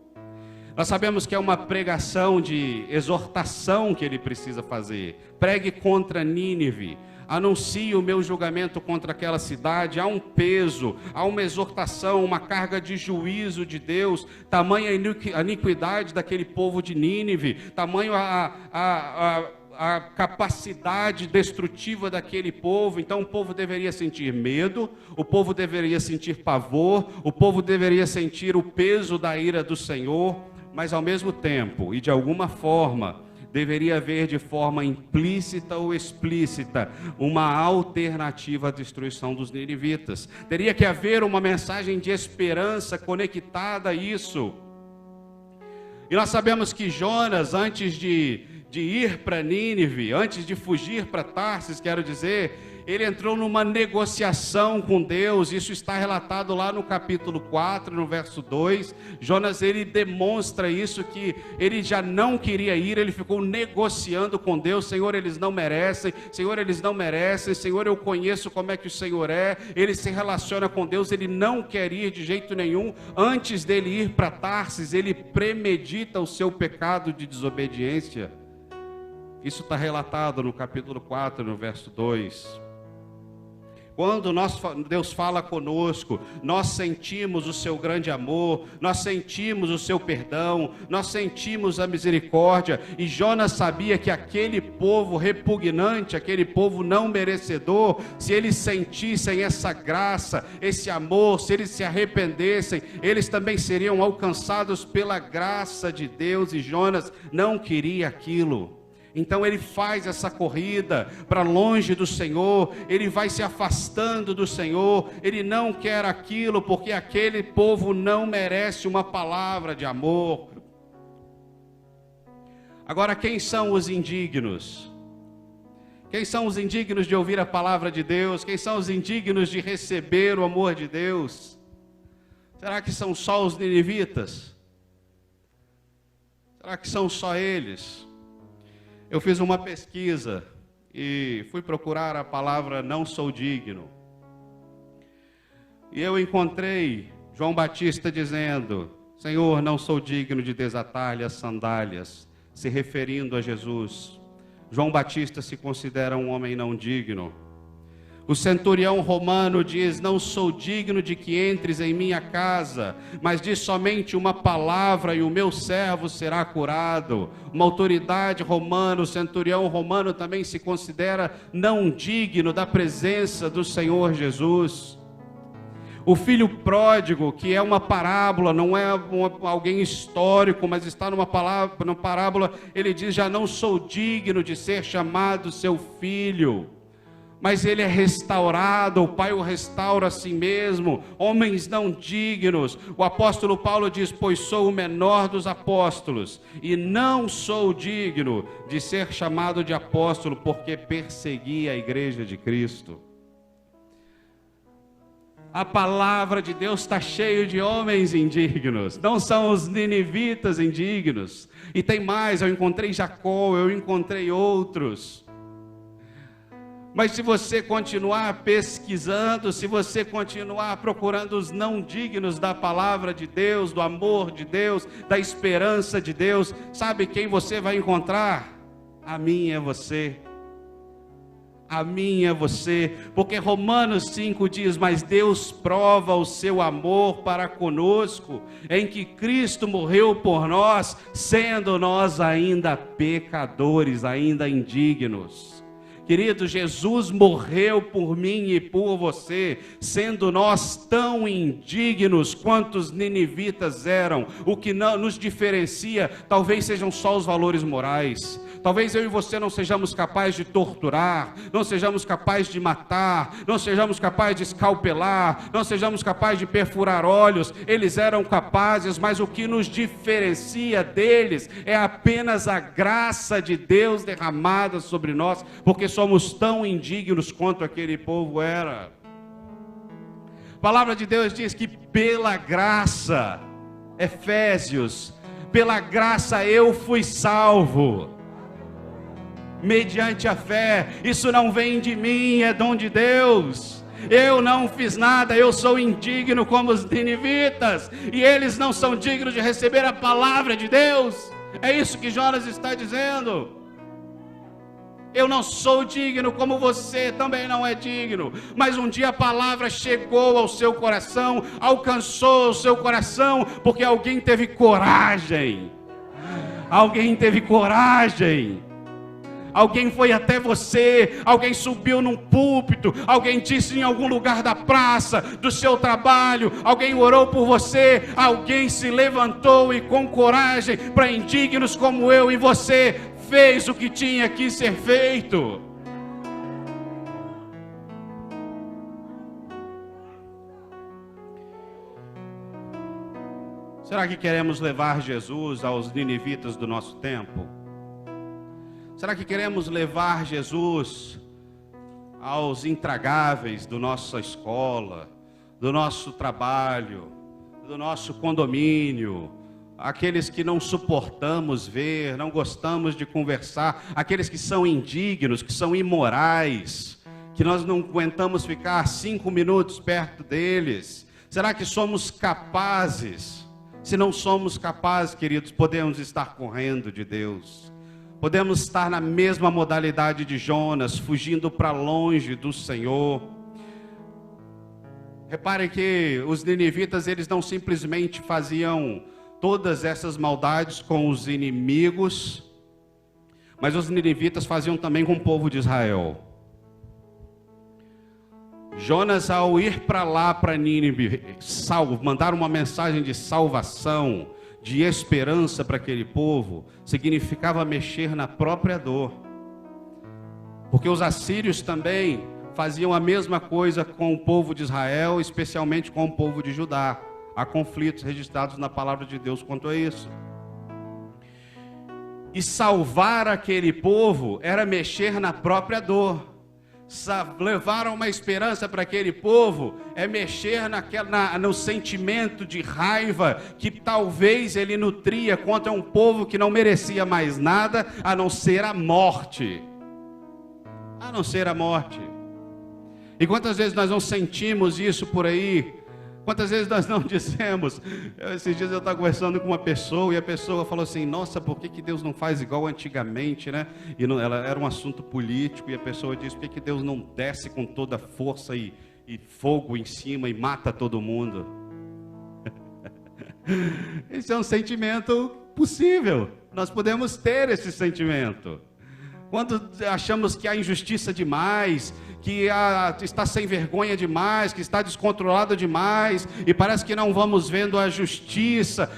Nós sabemos que é uma pregação de exortação que ele precisa fazer. Pregue contra Nínive. Anuncie o meu julgamento contra aquela cidade. Há um peso, há uma exortação, uma carga de juízo de Deus, tamanha a iniquidade daquele povo de Nínive, tamanho a a capacidade destrutiva daquele povo. Então o povo deveria sentir medo, o povo deveria sentir pavor, o povo deveria sentir o peso da ira do Senhor, mas ao mesmo tempo, e de alguma forma, deveria haver de forma implícita ou explícita uma alternativa à destruição dos ninivitas. Teria que haver uma mensagem de esperança conectada a isso. E nós sabemos que Jonas, antes de ir para Nínive, antes de fugir para Tarsis, quero dizer, ele entrou numa negociação com Deus. Isso está relatado lá no capítulo 4, no verso 2. Jonas, ele demonstra isso, que ele já não queria ir, ele ficou negociando com Deus. Senhor, eles não merecem, Senhor, eles não merecem, Senhor, eu conheço como é que o Senhor é. Ele se relaciona com Deus, ele não quer ir de jeito nenhum. Antes dele ir para Tarsis, ele premedita o seu pecado de desobediência. Isso está relatado no capítulo 4, no verso 2. Quando Deus fala conosco, nós sentimos o seu grande amor, nós sentimos o seu perdão, nós sentimos a misericórdia. E Jonas sabia que aquele povo repugnante, aquele povo não merecedor, se eles sentissem essa graça, esse amor, se eles se arrependessem, eles também seriam alcançados pela graça de Deus. E Jonas não queria aquilo. Então ele faz essa corrida para longe do Senhor, ele vai se afastando do Senhor, ele não quer aquilo, porque aquele povo não merece uma palavra de amor. Agora, quem são os indignos? Quem são os indignos de ouvir a palavra de Deus? Quem são os indignos de receber o amor de Deus? Será que são só os ninivitas? Será que são só eles? Eu fiz uma pesquisa e fui procurar a palavra não sou digno. E eu encontrei João Batista dizendo: Senhor, não sou digno de desatar-lhe as sandálias, se referindo a Jesus. João Batista se considera um homem não digno. O centurião romano diz: não sou digno de que entres em minha casa, mas diz somente uma palavra e o meu servo será curado. Uma autoridade romana, o centurião romano também se considera não digno da presença do Senhor Jesus. O filho pródigo, que é uma parábola, não é alguém histórico, mas está numa parábola, ele diz: já não sou digno de ser chamado seu filho. Mas ele é restaurado, o Pai o restaura a si mesmo. Homens não dignos. O apóstolo Paulo diz: pois sou o menor dos apóstolos, e não sou digno de ser chamado de apóstolo, porque persegui a igreja de Cristo. A palavra de Deus está cheia de homens indignos, não são os ninivitas indignos. E tem mais, eu encontrei Jacó, eu encontrei outros. Mas se você continuar pesquisando, se você continuar procurando os não dignos da palavra de Deus, do amor de Deus, da esperança de Deus, sabe quem você vai encontrar? A mim é você. A mim é você. Porque Romanos 5 diz: mas Deus prova o seu amor para conosco, em que Cristo morreu por nós, sendo nós ainda pecadores, ainda indignos. Querido, Jesus morreu por mim e por você, sendo nós tão indignos quanto os ninivitas eram. O que não nos diferencia talvez sejam só os valores morais. Talvez eu e você não sejamos capazes de torturar, não sejamos capazes de matar, não sejamos capazes de escalpelar, não sejamos capazes de perfurar olhos. Eles eram capazes, mas o que nos diferencia deles é apenas a graça de Deus derramada sobre nós, porque somos tão indignos quanto aquele povo era. A palavra de Deus diz que pela graça, Efésios, pela graça eu fui salvo. Mediante a fé, isso não vem de mim, é dom de Deus. Eu não fiz nada, eu sou indigno como os ninivitas, e eles não são dignos de receber a palavra de Deus. É isso que Jonas está dizendo. Eu não sou digno como você também não é digno, mas um dia a palavra chegou ao seu coração, alcançou o seu coração, porque alguém teve coragem. Alguém teve coragem. Alguém foi até você, alguém subiu num púlpito, alguém disse em algum lugar da praça, do seu trabalho, alguém orou por você, alguém se levantou e com coragem para indignos como eu e você, fez o que tinha que ser feito. Será que queremos levar Jesus aos ninivitas do nosso tempo? Será que queremos levar Jesus aos intragáveis da nossa escola, do nosso trabalho, do nosso condomínio, aqueles que não suportamos ver, não gostamos de conversar, aqueles que são indignos, que são imorais, que nós não aguentamos ficar 5 minutos perto deles? Será que somos capazes? Se não somos capazes, queridos, podemos estar correndo de Deus. Podemos estar na mesma modalidade de Jonas, fugindo para longe do Senhor. Reparem que os ninivitas, eles não simplesmente faziam todas essas maldades com os inimigos, mas os ninivitas faziam também com o povo de Israel. Jonas, ao ir para lá, para Nínive, mandar uma mensagem de salvação, de esperança para aquele povo, significava mexer na própria dor. Porque os assírios também faziam a mesma coisa com o povo de Israel, especialmente com o povo de Judá. Há conflitos registrados na palavra de Deus quanto a isso. E salvar aquele povo era mexer na própria dor. Levar uma esperança para aquele povo é mexer no sentimento de raiva que talvez ele nutria contra um povo que não merecia mais nada a não ser a morte. A não ser a morte. E quantas vezes nós não sentimos isso por aí? Quantas vezes nós não dizemos? Esses dias eu estava conversando com uma pessoa e a pessoa falou assim: nossa, por que Deus não faz igual antigamente, né? E não, ela era um assunto político e a pessoa disse: por que Deus não desce com toda força e fogo em cima e mata todo mundo? Esse é um sentimento possível. Nós podemos ter esse sentimento. Quando achamos que há injustiça demais, que está sem vergonha demais, que está descontrolado demais, e parece que não vamos vendo a justiça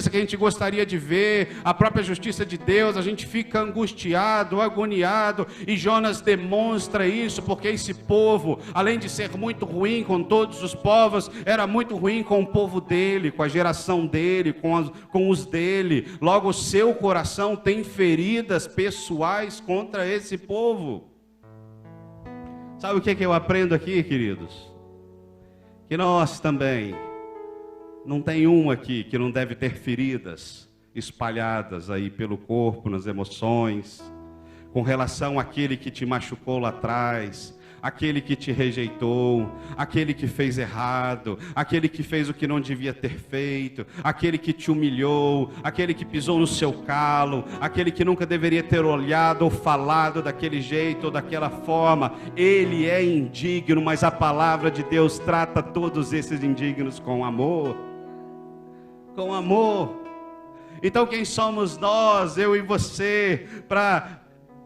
que a gente gostaria de ver, a própria justiça de Deus, a gente fica angustiado, agoniado, e Jonas demonstra isso, porque esse povo, além de ser muito ruim com todos os povos, era muito ruim com o povo dele, com a geração dele, com os dele. Logo, o seu coração tem feridas pessoais contra esse povo. Sabe o que eu aprendo aqui, queridos? Que nós também, não tem um aqui que não deve ter feridas espalhadas aí pelo corpo, nas emoções, com relação àquele que te machucou lá atrás, aquele que te rejeitou, aquele que fez errado, aquele que fez o que não devia ter feito, aquele que te humilhou, aquele que pisou no seu calo, aquele que nunca deveria ter olhado ou falado daquele jeito ou daquela forma. Ele é indigno, mas a palavra de Deus trata todos esses indignos com amor. Com amor. Então quem somos nós, eu e você, para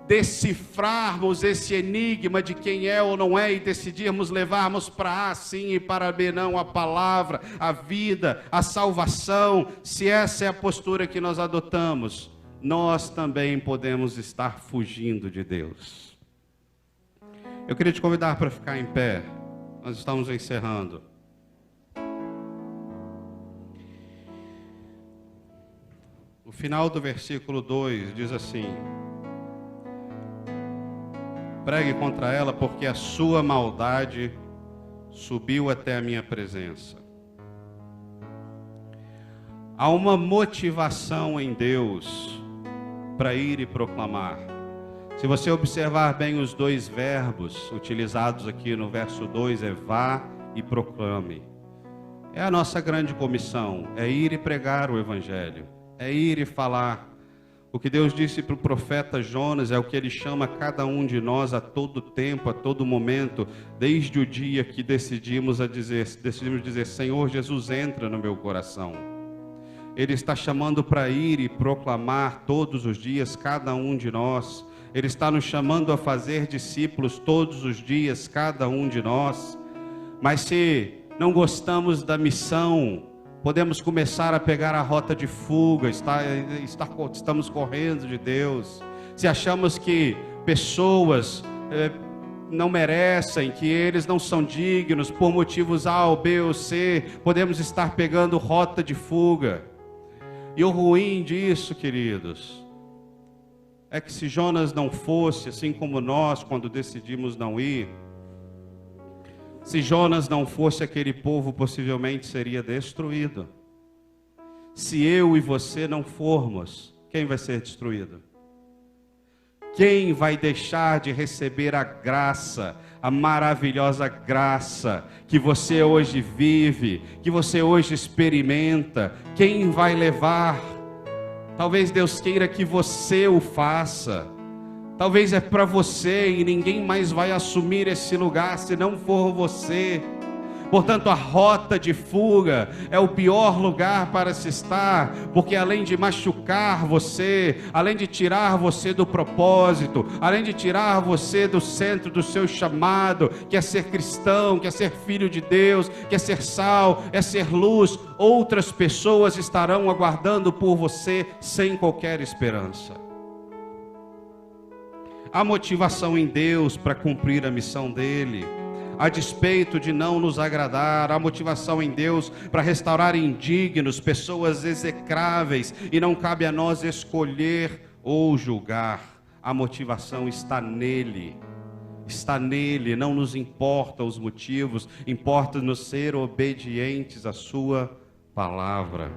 decifrarmos esse enigma de quem é ou não é e decidirmos levarmos para A sim e para B não a palavra, a vida, a salvação? Se essa é a postura que nós adotamos, nós também podemos estar fugindo de Deus. Eu queria te convidar para ficar em pé. Nós estamos encerrando. O final do versículo 2 diz assim: pregue contra ela, porque a sua maldade subiu até a minha presença. Há uma motivação em Deus para ir e proclamar. Se você observar bem os dois verbos utilizados aqui no verso 2, é vá e proclame. É a nossa grande comissão, é ir e pregar o Evangelho, é ir e falar. O que Deus disse para o profeta Jonas é o que Ele chama cada um de nós a todo tempo, a todo momento, desde o dia que decidimos dizer, Senhor Jesus, entra no meu coração. Ele está chamando para ir e proclamar todos os dias, cada um de nós. Ele está nos chamando a fazer discípulos todos os dias, cada um de nós. Mas se não gostamos da missão, podemos começar a pegar a rota de fuga, estamos correndo de Deus. Se achamos que pessoas não merecem, que eles não são dignos por motivos A, ou B ou C, podemos estar pegando rota de fuga. E o ruim disso, queridos, é que se Jonas não fosse, assim como nós, quando decidimos não ir, se Jonas não fosse, aquele povo possivelmente seria destruído. Se eu e você não formos, quem vai ser destruído? Quem vai deixar de receber a graça, a maravilhosa graça que você hoje vive, que você hoje experimenta? Quem vai levar? Talvez Deus queira que você o faça. Talvez é para você e ninguém mais vai assumir esse lugar se não for você. Portanto, a rota de fuga é o pior lugar para se estar, porque além de machucar você, além de tirar você do propósito, além de tirar você do centro do seu chamado, que é ser cristão, que é ser filho de Deus, que é ser sal, é ser luz, outras pessoas estarão aguardando por você sem qualquer esperança. Há motivação em Deus para cumprir a missão dele. A despeito de não nos agradar, há motivação em Deus para restaurar indignos, pessoas execráveis, e não cabe a nós escolher ou julgar. A motivação está nele, não nos importa os motivos, importa-nos ser obedientes à sua palavra.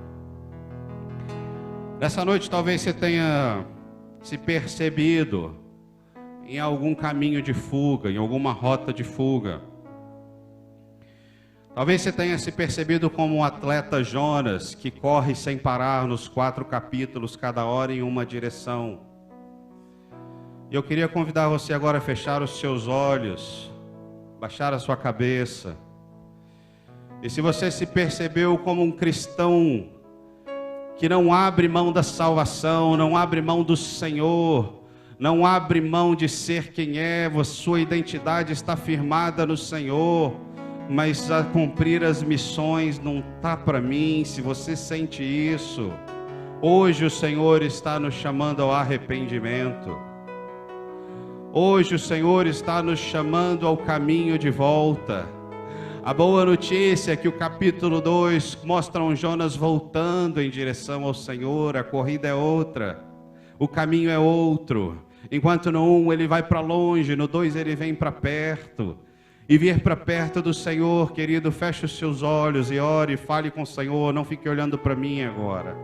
Nessa noite talvez você tenha se percebido em algum caminho de fuga, em alguma rota de fuga. Talvez você tenha se percebido como um atleta Jonas, que corre sem parar nos 4 capítulos, cada hora em uma direção. E eu queria convidar você agora a fechar os seus olhos, baixar a sua cabeça. E se você se percebeu como um cristão que não abre mão da salvação, não abre mão do Senhor, não abre mão de ser quem é, sua identidade está firmada no Senhor, mas a cumprir as missões não está para mim. Se você sente isso, hoje o Senhor está nos chamando ao arrependimento. Hoje o Senhor está nos chamando ao caminho de volta. A boa notícia é que o capítulo 2 mostra um Jonas voltando em direção ao Senhor. A corrida é outra, o caminho é outro. Enquanto no 1 ele vai para longe, no 2 ele vem para perto. E vir para perto do Senhor, querido, feche os seus olhos e ore, fale com o Senhor, não fique olhando para mim agora.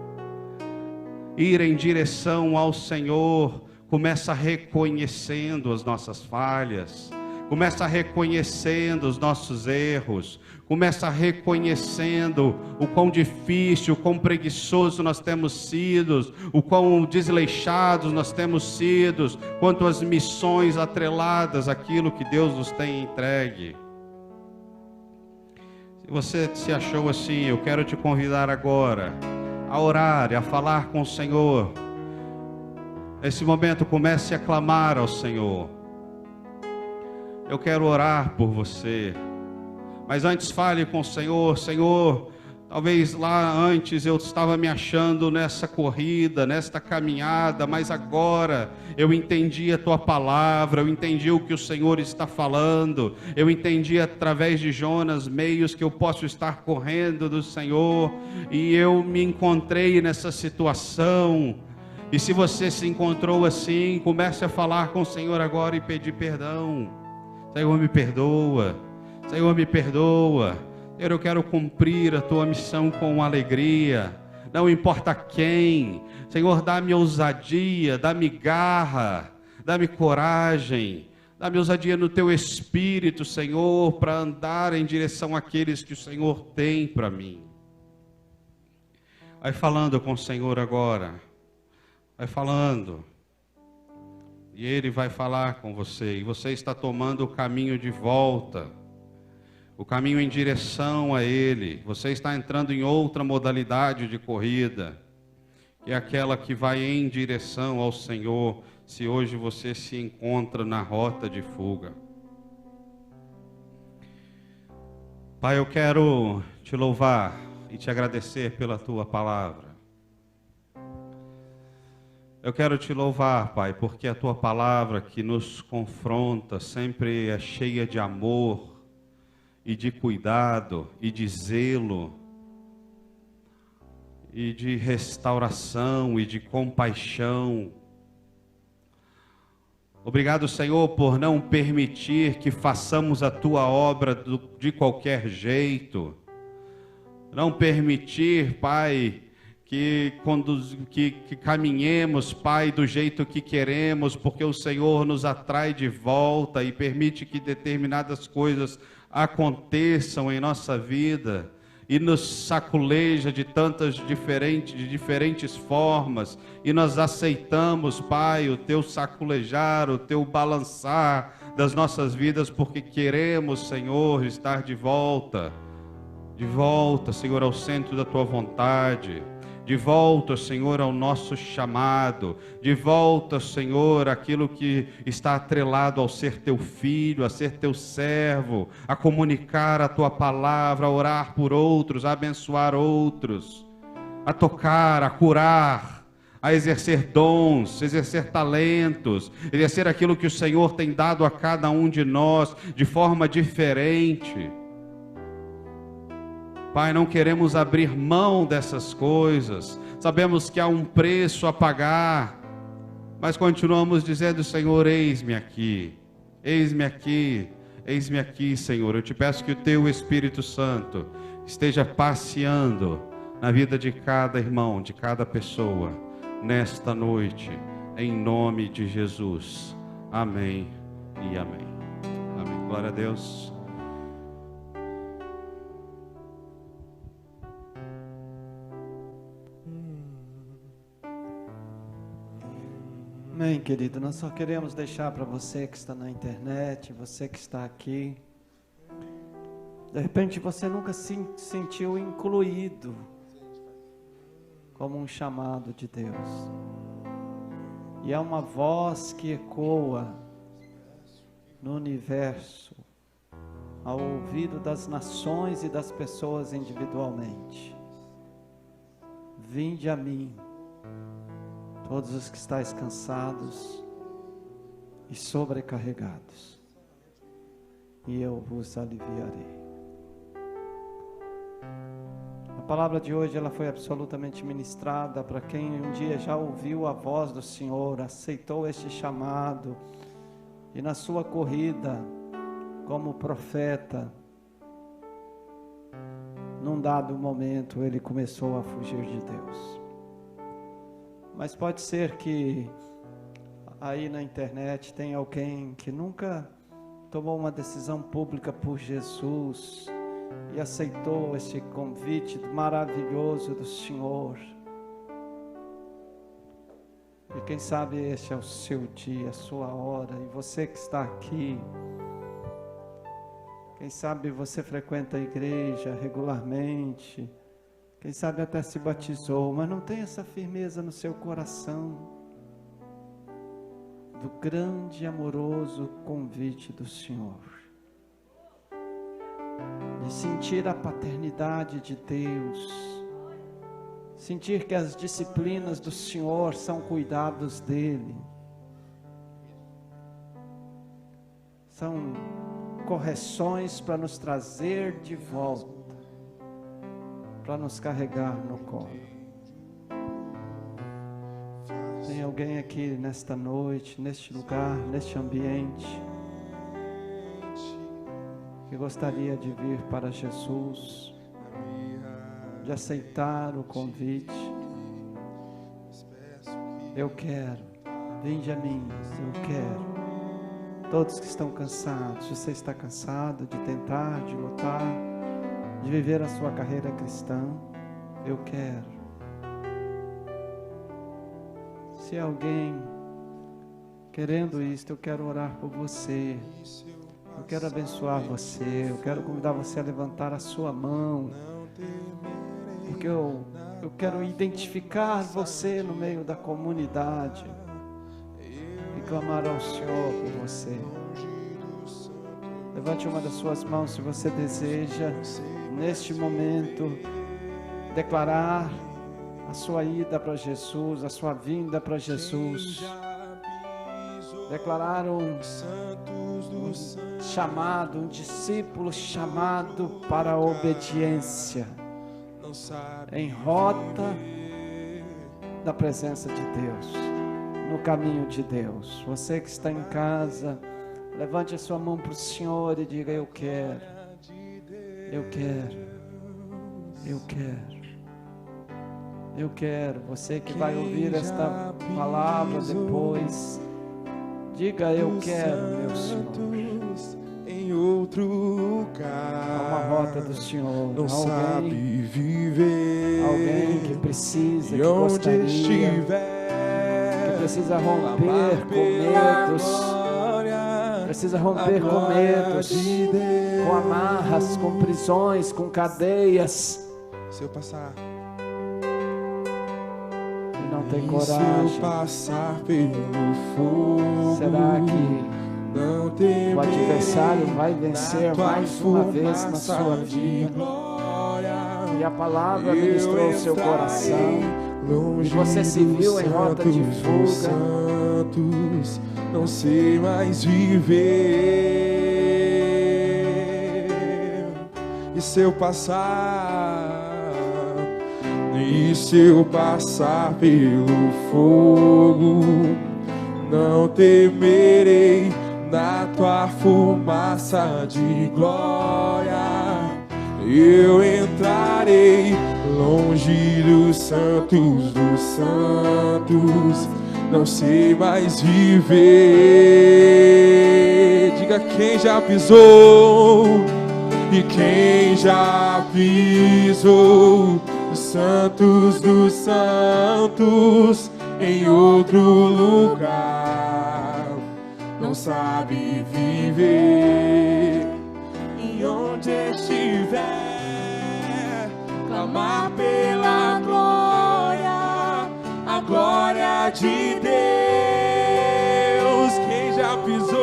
Ir em direção ao Senhor, começa reconhecendo as nossas falhas, começa reconhecendo os nossos erros, começa reconhecendo o quão difícil, o quão preguiçoso nós temos sido, o quão desleixados nós temos sido, quanto às missões atreladas àquilo que Deus nos tem entregue. Se você se achou assim, eu quero te convidar agora a orar e a falar com o Senhor. Nesse momento, comece a clamar ao Senhor. Eu quero orar por você. Mas antes fale com o Senhor. Senhor, talvez lá antes eu estava me achando nessa corrida, nesta caminhada, mas agora eu entendi a Tua palavra, eu entendi o que o Senhor está falando, eu entendi através de Jonas meios que eu posso estar correndo do Senhor, e eu me encontrei nessa situação. E se você se encontrou assim, comece a falar com o Senhor agora e pedir perdão. Senhor, me perdoa. Senhor, me perdoa. Senhor, eu quero cumprir a Tua missão com alegria, não importa quem. Senhor, dá-me ousadia, dá-me garra, dá-me coragem, dá-me ousadia no Teu Espírito, Senhor, para andar em direção àqueles que o Senhor tem para mim. Vai falando com o Senhor agora, vai falando. E Ele vai falar com você, e você está tomando o caminho de volta, o caminho em direção a Ele. Você está entrando em outra modalidade de corrida. que é aquela que vai em direção ao Senhor, se hoje você se encontra na rota de fuga. Pai, eu quero te louvar e te agradecer pela tua palavra. Eu quero te louvar, Pai, porque a tua palavra que nos confronta sempre é cheia de amor e de cuidado e de zelo e de restauração e de compaixão. Obrigado, Senhor, por não permitir que façamos a tua obra de qualquer jeito. Não permitir, Pai, que caminhemos, Pai, do jeito que queremos, porque o Senhor nos atrai de volta e permite que determinadas coisas aconteçam em nossa vida e nos saculeja de diferentes formas, e nós aceitamos, Pai, o teu saculejar, o teu balançar das nossas vidas, porque queremos, Senhor, estar de volta, Senhor, ao centro da tua vontade. De volta, Senhor, ao nosso chamado. De volta, Senhor, aquilo que está atrelado ao ser teu filho, a ser teu servo, a comunicar a tua palavra, a orar por outros, a abençoar outros, a tocar, a curar, a exercer dons, exercer talentos, exercer aquilo que o Senhor tem dado a cada um de nós de forma diferente. Pai, não queremos abrir mão dessas coisas, sabemos que há um preço a pagar, mas continuamos dizendo, Senhor, eis-me aqui, eis-me aqui, eis-me aqui, Senhor. Eu te peço que o teu Espírito Santo esteja passeando na vida de cada irmão, de cada pessoa, nesta noite, em nome de Jesus. Amém e amém. Amém. Glória a Deus. Amém, querido. Nós só queremos deixar para você que está na internet, você que está aqui. De repente você nunca se sentiu incluído como um chamado de Deus. E é uma voz que ecoa no universo, ao ouvido das nações e das pessoas individualmente. Vinde a mim, todos os que estáis cansados e sobrecarregados, e eu vos aliviarei. A palavra de hoje ela foi absolutamente ministrada para quem um dia já ouviu a voz do Senhor, aceitou este chamado, e na sua corrida como profeta, num dado momento ele começou a fugir de Deus. Mas pode ser que aí na internet tem alguém que nunca tomou uma decisão pública por Jesus e aceitou esse convite maravilhoso do Senhor. E quem sabe este é o seu dia, a sua hora. E você que está aqui, quem sabe você frequenta a igreja regularmente, quem sabe até se batizou, mas não tem essa firmeza no seu coração do grande e amoroso convite do Senhor, de sentir a paternidade de Deus, sentir que as disciplinas do Senhor são cuidados dele, são correções para nos trazer de volta, para nos carregar no colo. Tem alguém aqui nesta noite, neste lugar, neste ambiente, que gostaria de vir para Jesus, de aceitar o convite? Eu quero, vinde a mim, eu quero. Todos que estão cansados, você está cansado de tentar, de lutar, de viver a sua carreira cristã? Eu quero. Se alguém querendo isto, eu quero orar por você, eu quero abençoar você, eu quero convidar você a levantar a sua mão, porque Eu quero identificar você no meio da comunidade e clamar ao Senhor por você. Levante uma das suas mãos se você deseja, neste momento, declarar a sua ida para Jesus, a sua vinda para Jesus. Declarar um chamado, um discípulo chamado para a obediência, em rota da presença de Deus, no caminho de Deus. Você que está em casa, levante a sua mão para o Senhor e diga: eu quero, eu quero, eu quero, eu quero. Você que vai ouvir esta palavra depois, diga: eu quero, meu Senhor. Em outro lugar, Há uma rota do Senhor. não sabe viver. Alguém que precisa, que E onde gostaria, estiver, que precisa romper com medos, precisa romper com medos, com amarras, com prisões, com cadeias, Se eu passar, e não tem se eu coragem. passar pelo fogo, Será que não temerei, o adversário vai vencer mais uma vez na sua vida? E a palavra ministrou o seu coração, e você se viu em rota de fuga. Não sei mais viver. E se eu passar, pelo fogo, não temerei. Na tua fumaça de glória, eu entrarei longe dos santos, não sei mais viver. Diga: quem já pisou, e quem já pisou os santos dos santos em outro lugar, não sabe viver. E onde estiver, clamar pela glória, a glória de Deus. Quem já pisou,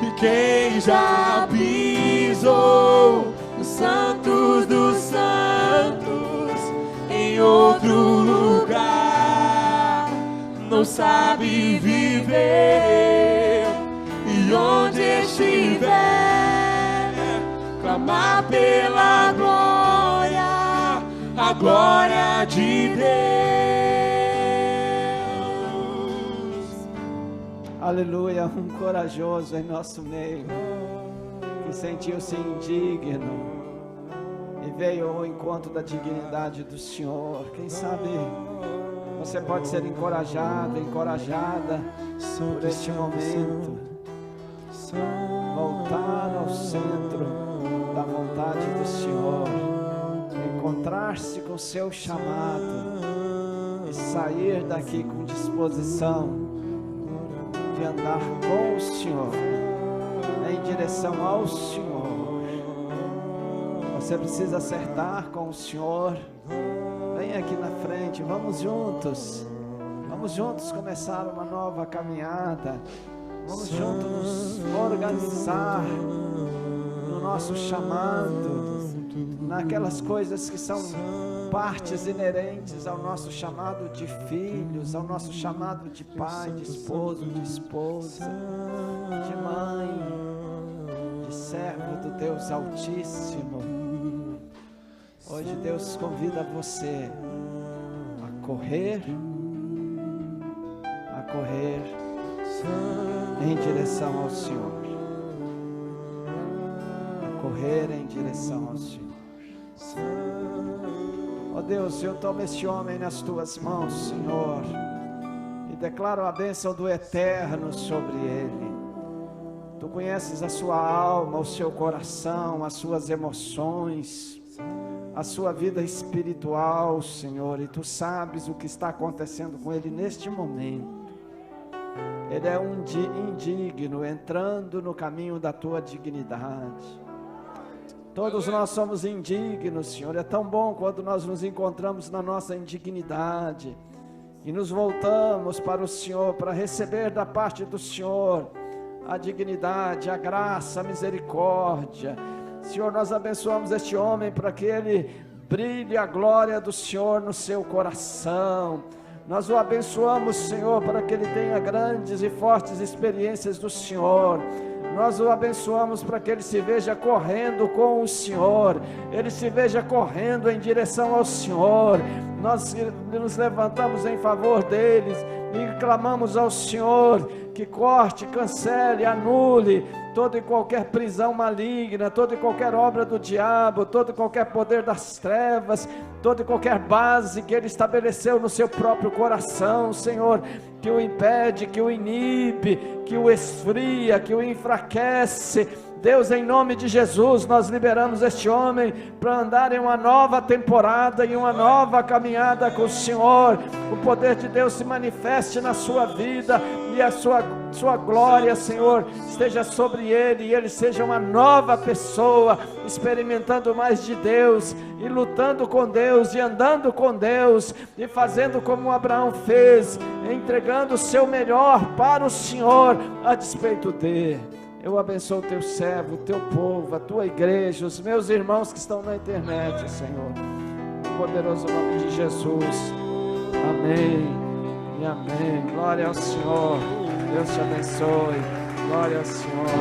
e quem já pisou os santos dos santos em outro lugar, não sabe viver. E onde estiver, clamar pela glória, a glória de Deus. Aleluia, um corajoso em nosso meio, que sentiu-se indigno e veio ao encontro da dignidade do Senhor. Quem sabe você pode ser encorajado, encorajada por este momento, voltar ao centro da vontade do Senhor, encontrar-se com o seu chamado e sair daqui com disposição de andar com o Senhor, em direção ao Senhor. Você precisa acertar com o Senhor. Vem aqui na frente, vamos juntos começar uma nova caminhada. Vamos juntos nos organizar no nosso chamado, naquelas coisas que são partes inerentes ao nosso chamado de filhos, ao nosso chamado de pai, de esposo, de esposa, de mãe, de servo do Deus Altíssimo. Hoje Deus convida você a correr em direção ao Senhor, a correr em direção ao Senhor. Ó Deus, eu tomo este homem nas tuas mãos, Senhor, e declaro a bênção do Eterno sobre ele. Tu conheces a sua alma, o seu coração, as suas emoções, a sua vida espiritual, Senhor, e Tu sabes o que está acontecendo com ele neste momento. Ele é um indigno, entrando no caminho da Tua dignidade. Todos nós somos indignos, Senhor. É tão bom quando nós nos encontramos na nossa indignidade e nos voltamos para o Senhor, para receber da parte do Senhor a dignidade, a graça, a misericórdia. Senhor, nós abençoamos este homem para que ele brilhe a glória do Senhor no seu coração. Nós o abençoamos, Senhor, para que ele tenha grandes e fortes experiências do Senhor. Nós o abençoamos para que ele se veja correndo com o Senhor, ele se veja correndo em direção ao Senhor. Nós nos levantamos em favor deles e clamamos ao Senhor que corte, cancele, anule toda e qualquer prisão maligna, toda e qualquer obra do diabo, todo e qualquer poder das trevas, toda e qualquer base que ele estabeleceu no seu próprio coração, Senhor, que o impede, que o inibe, que o esfria, que o enfraquece. Deus, em nome de Jesus, nós liberamos este homem para andar em uma nova temporada, em uma nova caminhada com o Senhor. O poder de Deus se manifeste na sua vida e a sua glória, Senhor, esteja sobre ele e ele seja uma nova pessoa, experimentando mais de Deus e lutando com Deus e andando com Deus e fazendo como Abraão fez, entregando o seu melhor para o Senhor a despeito dele. Eu abençoo o teu servo, o teu povo, a tua igreja, os meus irmãos que estão na internet, Senhor. No poderoso nome de Jesus. Amém e amém. Glória ao Senhor. Deus te abençoe. Glória ao Senhor.